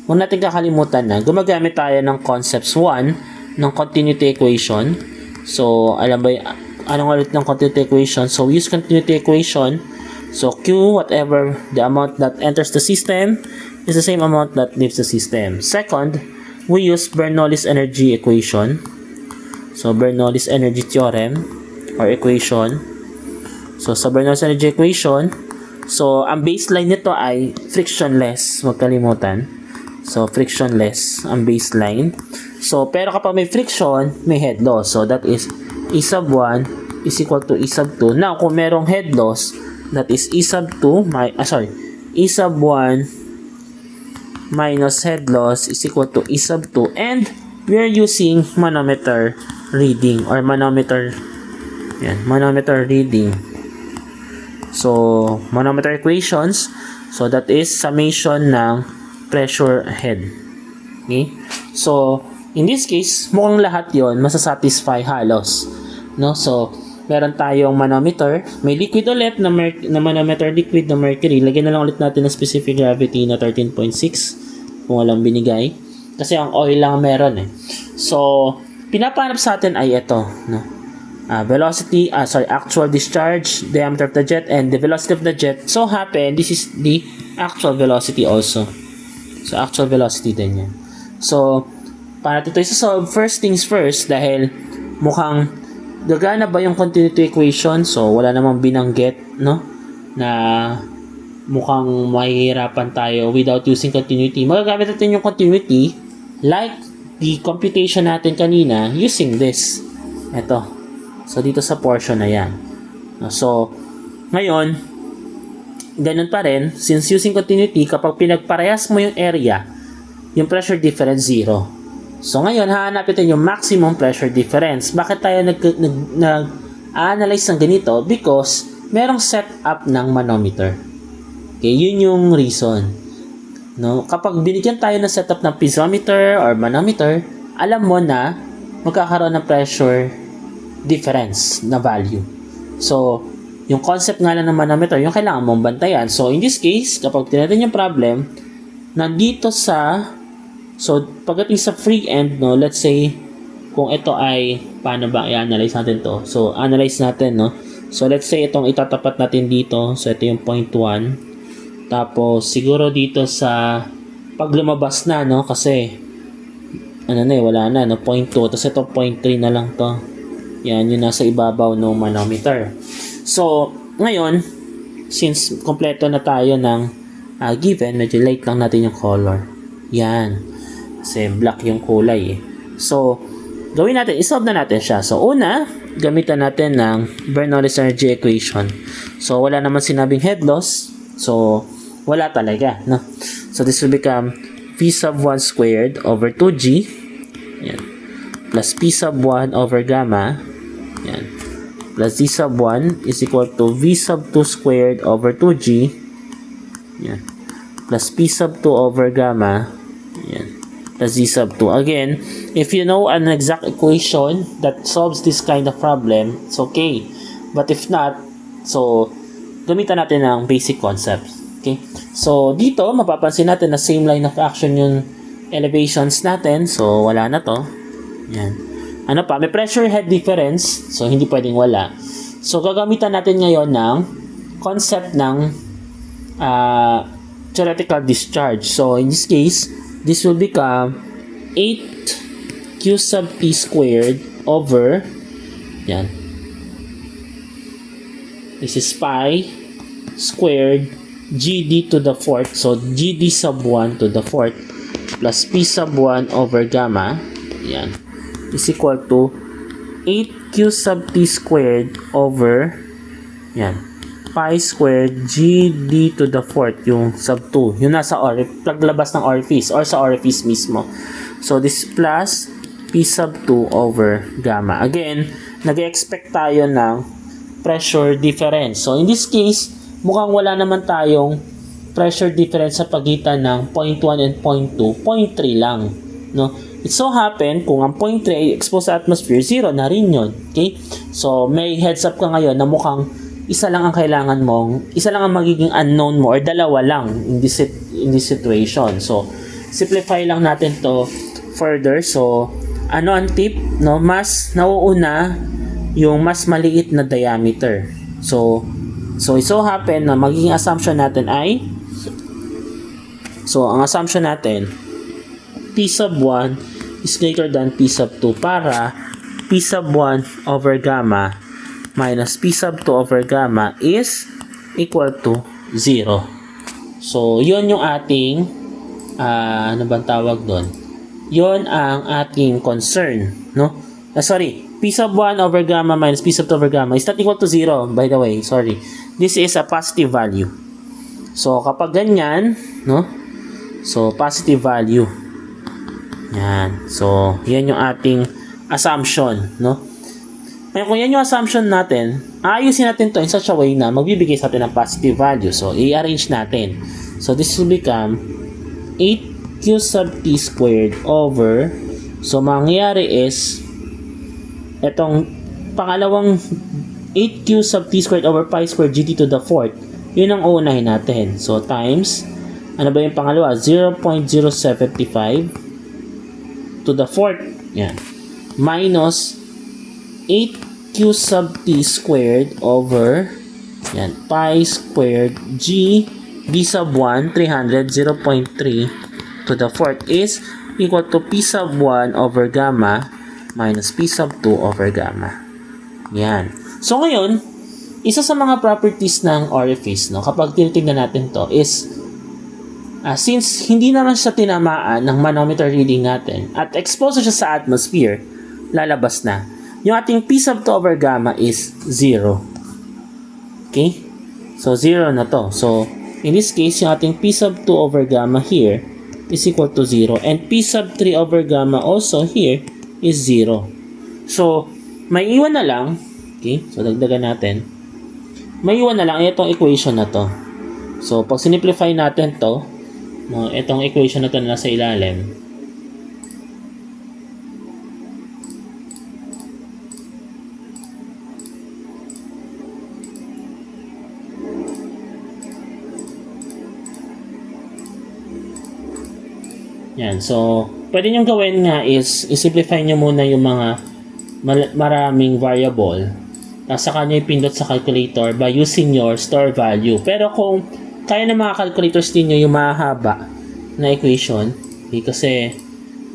A: Huwag natin kakalimutan na gumagamit tayo ng concepts 1 ng continuity equation. So, alam ba anong ulit ng continuity equation? So, we use continuity equation. So, Q, whatever the amount that enters the system is the same amount that leaves the system. Second, we use Bernoulli's energy equation. So, Bernoulli's energy theorem or equation. So, sa Bernoulli's energy equation, So, ang baseline nito ay frictionless. Huwag kalimutan. So, frictionless ang baseline. So, pero kapag may friction, may head loss. So, that is E sub 1 is equal to E sub 2. Now, kung merong head loss, that is E sub 2, E sub 1 minus head loss is equal to E sub 2. And, we are using manometer reading or manometer reading. So, manometer equations. So, that is summation ng pressure head. Okay? So, in this case, mukhang lahat yon masasatisfy halos. No? So, meron tayong manometer. May liquid ulit na manometer liquid na mercury. Lagyan na lang ulit natin ng specific gravity na 13.6 kung walang binigay. Kasi ang oil lang meron eh. So, pinapanap sa atin ay ito. No? Actual discharge, diameter of the jet, and the velocity of the jet. So, this is the actual velocity also. So, actual velocity din yan. So, para ito isa-solve, first things first, dahil mukhang gagana ba yung continuity equation? So, wala namang binanggit, no? Na mukhang mahihirapan tayo without using continuity. Magagamit natin yung continuity like the computation natin kanina using this. Ito. So, dito sa portion na yan. So, ngayon, ganun pa rin, since using continuity, kapag pinagparehas mo yung area, yung pressure difference, 0. So, ngayon, hahanapin yung maximum pressure difference. Bakit tayo nag-analyze ng ganito? Because, merong setup ng manometer. Okay, yun yung reason. No? Kapag binigyan tayo ng setup ng piezometer or manometer, alam mo na magkakaroon ng pressure difference na value. So, yung concept nga lang ng manometer, yung kailangan mong bantayan. So, in this case, kapag tinatin yung problem, nandito so, pagdating sa free end, no, let's say, kung ito ay, paano ba i-analyze natin to? So, analyze natin, no? So, let's say, itong itatapat natin dito. So, ito yung 0.1. Tapos, siguro dito sa, pag lumabas na, no, kasi, wala na, no, 0.2. Tapos, ito 0.3 na lang to. Yan, yung nasa ibabaw ng manometer. So, ngayon, since kompleto na tayo ng given, medyo light lang natin yung color. Yan. Kasi black yung kulay eh. So, gawin natin, isolve na natin siya. So, una, gamitan natin ng Bernoulli's energy equation. So, wala naman sinabing head loss. So, wala talaga. No? So, this will become P sub 1 squared over 2G. Yan. Plus P sub 1 over gamma. Yan. Plus D sub 1 is equal to V sub 2 squared over 2G. Yan. Plus P sub 2 over gamma. Yan. Plus D sub 2. Again, if you know an exact equation that solves this kind of problem, it's okay. But if not, so, gamitan natin ng basic concepts. Okay? So, dito, mapapansin natin na same line of action yung elevations natin. So, wala na to. Yan. Ano pa? May pressure head difference. So, hindi pwedeng wala. So, gagamitan natin ngayon ng concept ng theoretical discharge. So, in this case, this will become 8 Q sub T squared over, yan. This is pi squared GD to the fourth. So, GD sub 1 to the fourth plus P sub 1 over gamma. Yan. Is equal to 8Q sub T squared over, yan, pi squared GD to the fourth, yung sub 2. Yung nasa paglabas ng orifice or sa orifice mismo. So, this plus P sub 2 over gamma. Again, nag-expect tayo ng pressure difference. So, in this case, mukhang wala naman tayong pressure difference sa pagitan ng 0.1 and 0.2. 0.3 lang. No? It so happen, kung ang 0.3 ay exposed sa atmosphere, 0 na rin yun. Okay? So, may heads up ka ngayon na mukhang isa lang ang kailangan mong, isa lang ang magiging unknown mo or dalawa lang in this situation. So, simplify lang natin to further. So, ano ang tip? No? Mas nauuna yung mas maliit na diameter. So it so happen na magiging assumption natin ay, so, ang assumption natin, P sub 1 is greater than P sub 2 para P sub 1 over gamma minus P sub 2 over gamma is equal to 0. So, yun yung ating, ano bang tawag doon? Yun ang ating concern, no? P sub 1 over gamma minus P sub 2 over gamma is not equal to 0, by the way, sorry. This is a positive value. So, kapag ganyan, no? So, positive value. Yan. So, yan yung ating assumption, no? Ngayon, kung yan yung assumption natin, ayusin natin to in such a way na magbibigay sa atin ng positive value. So, i-arrange natin. So, this will become 8q sub t squared over, so, mangyayari is, itong pangalawang 8q sub t squared over pi squared gt to the fourth, yun ang uunahin natin. So, times, ano ba yung pangalawa? 0.075 to the fourth. Yan. Minus 8q sub t squared over yan, pi squared g b sub 1, 300, 0.3 to the fourth is equal to p sub 1 over gamma minus p sub 2 over gamma. Yan. So, ngayon, isa sa mga properties ng orifice, no, kapag tinitignan natin to is since hindi naman siya tinamaan ng manometer reading natin at exposed siya sa atmosphere, lalabas na. Yung ating P sub 2 over gamma is 0. Okay? So, 0 na to. So, in this case, yung ating P sub 2 over gamma here is equal to 0. And P sub 3 over gamma also here is 0. So, may iwan na lang. Okay? So, dagdagan natin. May iwan na lang itong equation na to. So, pag simplify natin to, no, itong equation na to na nasa ilalim, yan. So, pwede nyo gawin nga is, i-simplify nyo muna yung mga maraming variable. Saka nyo ipindot sa calculator by using your store value. Pero kung kaya ng mga calculators ninyo yung mahaba na equation, kasi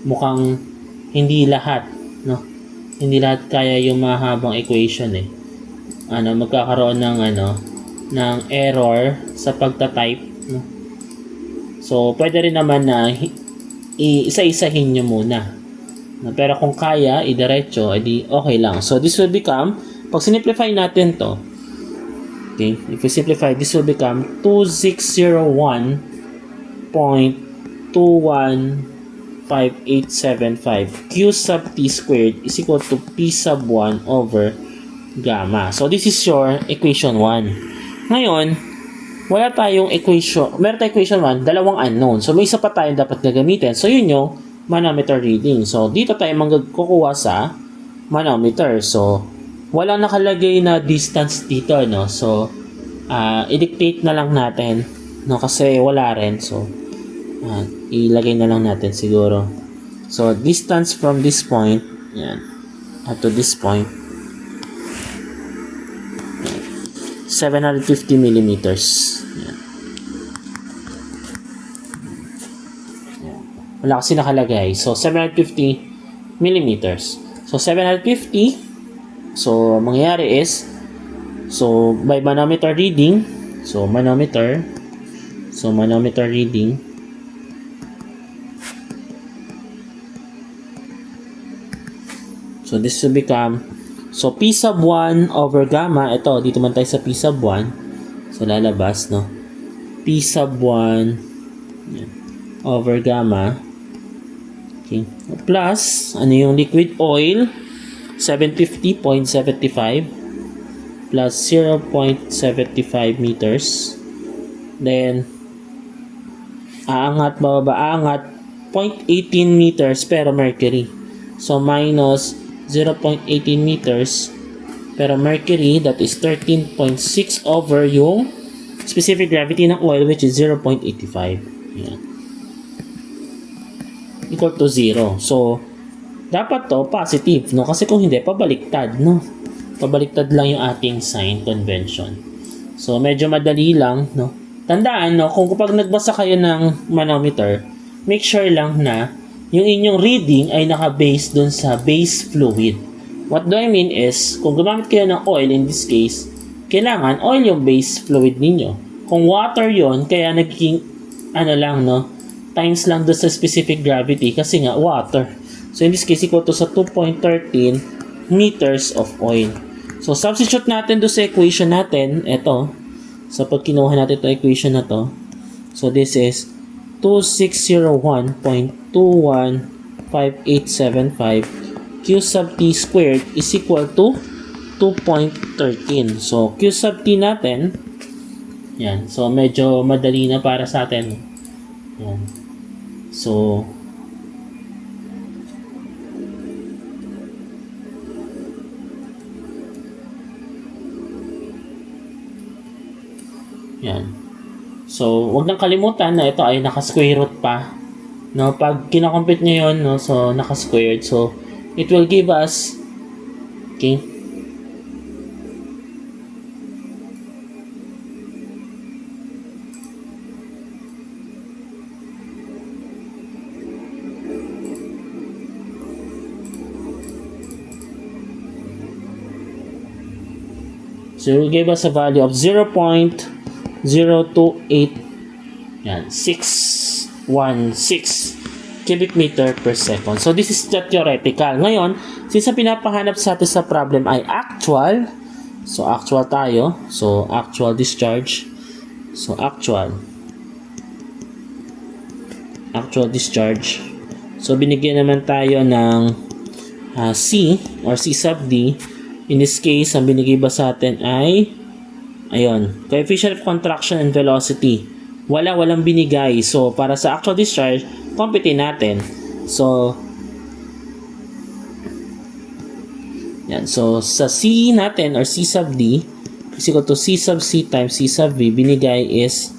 A: mukhang hindi lahat, no? Hindi lahat kaya yung mahabang equation eh. Magkakaroon ng ng error sa pagta-type, no? So, pwede rin naman na isa-isahin nyo muna. Pero kung kaya, idiretso, edi okay lang. So, this will become, pag simplify natin to, okay, if we simplify, this will become 2601.215875 q sub t squared is equal to p sub 1 over gamma. So, this is your equation 1. Ngayon, wala tayong equation, meron tayong equation 1, dalawang unknown. So, may isa pa tayong dapat gagamitin. So, yun yung manometer reading. So, dito tayo magkukuha sa manometer. So, walang nakalagay na distance dito, no? So, i-dictate na lang natin, no? Kasi wala rin. So, ilagay na lang natin siguro. So, distance from this point, yan, up to this point, 750 millimeters. Yan. Wala kasi nakalagay. So, 750 millimeters. So, 750. So, mangyayari is, so, by manometer reading, so, manometer reading, so, this will become, so, P sub 1 over gamma, ito, dito man tayo sa P sub 1, so, lalabas, no, P sub 1 yan, over gamma, okay, plus, ano yung liquid oil, 750.75 plus 0.75 meters. Then, bababa, 0.18 meters pero mercury. So, minus 0.18 meters pero mercury, that is 13.6 over yung specific gravity ng oil, which is 0.85. Yan. Equal to 0. So, dapat to positive, no? Kasi kung hindi, pabaliktad, no? Pabaliktad lang yung ating sign convention. So, medyo madali lang, no? Tandaan, no? Kung kapag nagbasa kayo ng manometer, make sure lang na yung inyong reading ay naka-base dun sa base fluid. What do I mean is, kung gumamit kayo ng oil, in this case, kailangan oil yung base fluid ninyo. Kung water yon, kaya naging, lang, no? Times lang doon sa specific gravity kasi nga, water. So, in this case, equal to sa 2.13 meters of oil. So, substitute natin doon sa equation natin, ito. So, pag kinuha natin itong equation na to, so, this is 2601.215875 Q sub T squared is equal to 2.13. So, Q sub T natin, yan. So, medyo madali na para sa atin. Yan. So, yan. So, wag nang kalimutan na ito ay naka-square root pa. No, pag kina-compute niyo 'yon, no, so naka-squared. So, it will give us, okay, so it will give us a value of 0.028, yan, 616 cubic meter per second. So, this is the theoretical. Ngayon, since ang pinapahanap sa atin sa problem ay actual, so actual tayo, so actual discharge, so actual discharge. So, binigyan naman tayo ng C or C sub D. In this case, ang binigay ba sa atin ay, ayun, coefficient of contraction and velocity. Walang binigay. So, para sa actual discharge, computein natin. So, yan. So, sa C natin or C sub D is equal to C sub C times C sub V, binigay is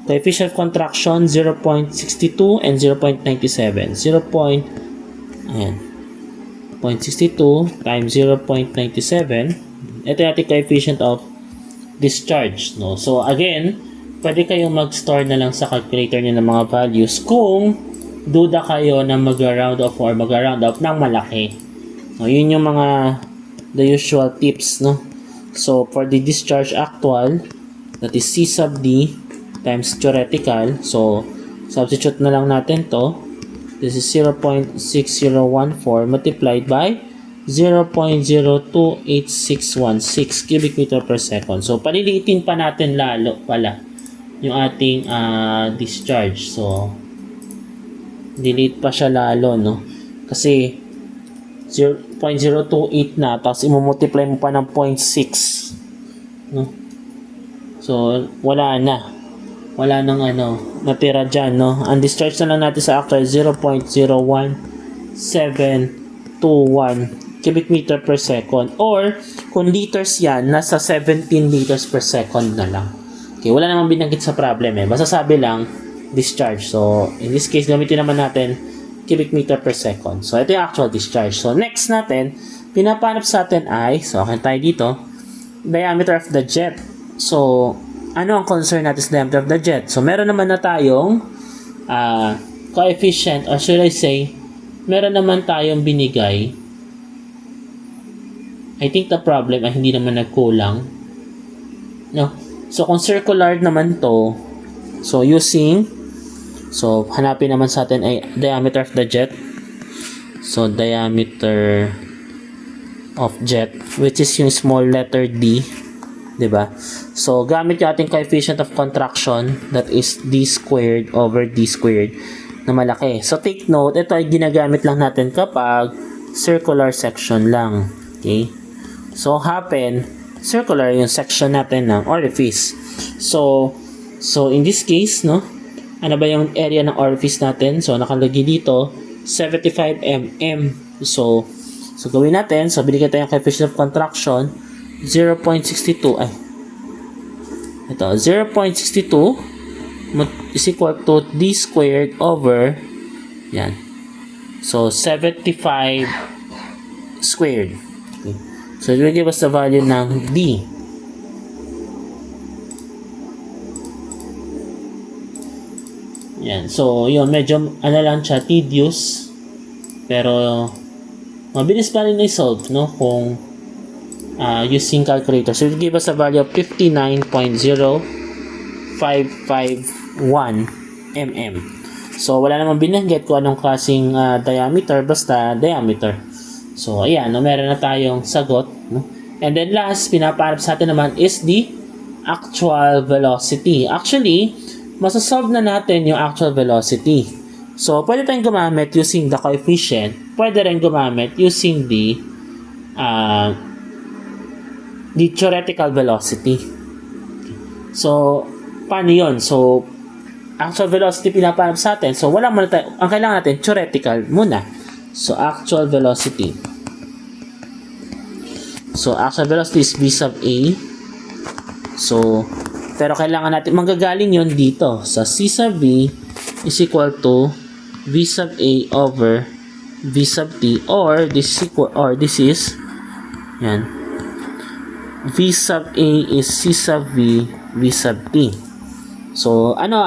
A: coefficient of contraction 0.62 and 0.97. 0.62 times 0.97. Ito yung ating coefficient of discharge, no? So, again, pwede kayong mag-store na lang sa calculator niyo ng mga values kung duda kayo na mag-round off or mag-round off ng malaki. No, yun yung mga the usual tips, no? So, for the discharge actual, that is C sub D times theoretical. So, substitute na lang natin to. This is 0.6014 multiplied by 0.02816 cubic meter per second. So, paliliitin pa natin lalo pala yung ating discharge. So, delete pa siya lalo, no? Kasi 0.028 na, tapos imumultiply mo pa ng 0.6, no? So, wala nang natira dyan, no? Ang discharge na lang natin sa actual 0.01721 cubic meter per second, or kung liters yan, nasa 17 liters per second na lang. Okay, wala namang binanggit sa problem eh. Basta sabi lang, discharge. So, in this case, gamitin naman natin cubic meter per second. So, ito yung actual discharge. So, next natin, pinapanap sa atin ay, so, okay tayo dito, diameter of the jet. So, ano ang concern natin sa diameter of the jet? So, meron naman na tayong coefficient, or should I say, meron naman tayong binigay. I think the problem ay hindi naman nagkulang. No? So, kung circular naman to, so, hanapin naman sa atin ay diameter of the jet. So, diameter of jet, which is yung small letter D. Diba? So, gamit yung ating coefficient of contraction, that is D squared over D squared, na malaki. So, take note, ito ay ginagamit lang natin kapag circular section lang. Okay? So, circular yung section natin ng orifice. So in this case, no, ano ba yung area ng orifice natin? So, nakalagay dito, 75 mm. So gawin natin, so binigyan tayo ng coefficient of contraction, 0.62, 0.62 is equal to D squared over, yan. So, 75 squared. Okay. So, it will give us the value ng D. Yan. So, yun, medyo, lang siya, tedious. Pero, mabilis pa rin i-solve, no? Kung, using calculator. So, it will give us a value of 59.0 0.551 mm. So, wala namang binanggit kung anong klaseng diameter, basta diameter. So, ayan, no, meron na tayong sagot. No? And then last, pinapahanap sa atin naman is the actual velocity. Actually, masasolve na natin yung actual velocity. So, pwede tayong gumamit using the coefficient. Pwede rin gumamit using the theoretical velocity. So, paano yun? So, actual velocity pinapahanap sa atin. So, wala muna tayo. Ang kailangan natin, theoretical muna. So, actual velocity. So, actual velocity is v sub a. So, pero kailangan natin, manggagaling yun dito. So, c sub v is equal to v sub a over v sub t, or this is yan, v sub a is c sub v sub t. So, ano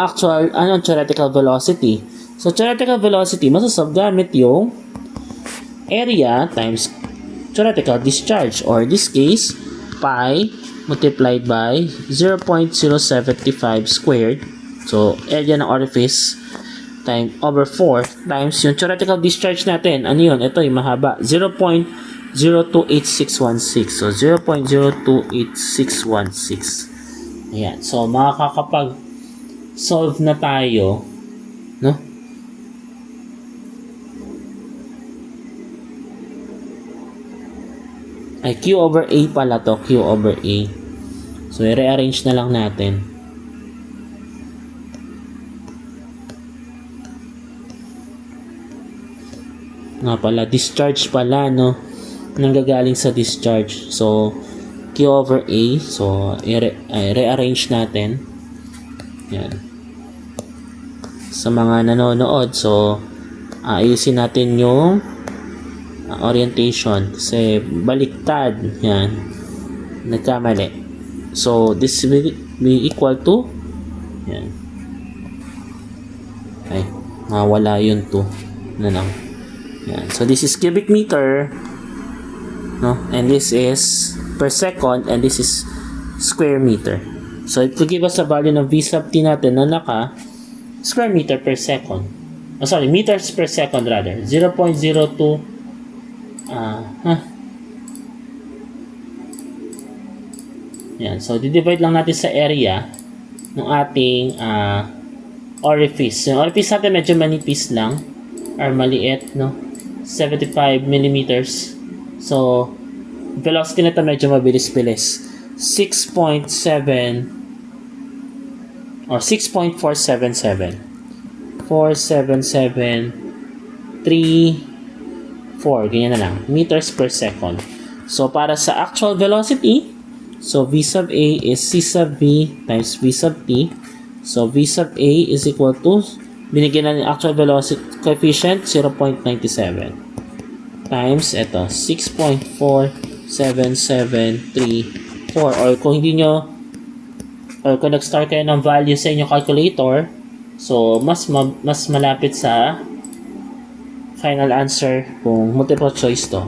A: theoretical velocity? So, theoretical velocity, masasolve gamit yung area times theoretical discharge, or this case, pi multiplied by 0.075 squared. So, area ng orifice time over 4 times yung theoretical discharge natin. Ano yun? Ito yung mahaba. 0.028616. So, 0.028616. Ayan. So, makakapag-solve na tayo. No? Ay, Q over A pala to. Q over A. So, i-rearrange na lang natin. Nga pala, discharge pala, no? Nanggagaling sa discharge. So, Q over A. So, i-rearrange natin. Yan. Sa mga nanonood, so, ayusin natin yung orientation. Kasi, baliktad. Yan. Nagkamali. So, this will be equal to, yan. Ay, wala yun to. Ano lang. Yan. So, this is cubic meter, no? And this is per second, and this is square meter. So, it will give us a value ng V sub t natin na naka square meter per second. Oh, sorry, meters per second rather. 0.02 Yan. So, divide lang natin sa area ng ating orifice. Yung orifice natin medyo manipis lang or maliit, no? 75 millimeters. So, velocity na ito medyo mabilis-bilis. 6.7 or 6.477. 477 3 ganyan na lang. Meters per second. So, para sa actual velocity, so V sub A is C sub V times V sub T. So, V sub A is equal to, binigyan na ng actual velocity coefficient, 0.97. Times, ito, 6.4773 or kung hindi nyo, or kung nag-start kayo ng value sa inyong calculator, so, mas malapit sa final answer kung multiple choice to.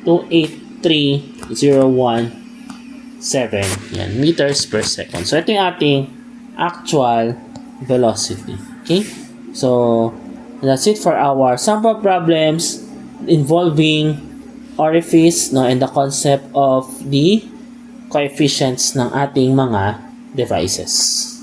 A: 283,017 yan, meters per second. So, ito yung ating actual velocity. Okay? So, that's it for our sample problems involving orifice, no, and the concept of the coefficients ng ating mga devices.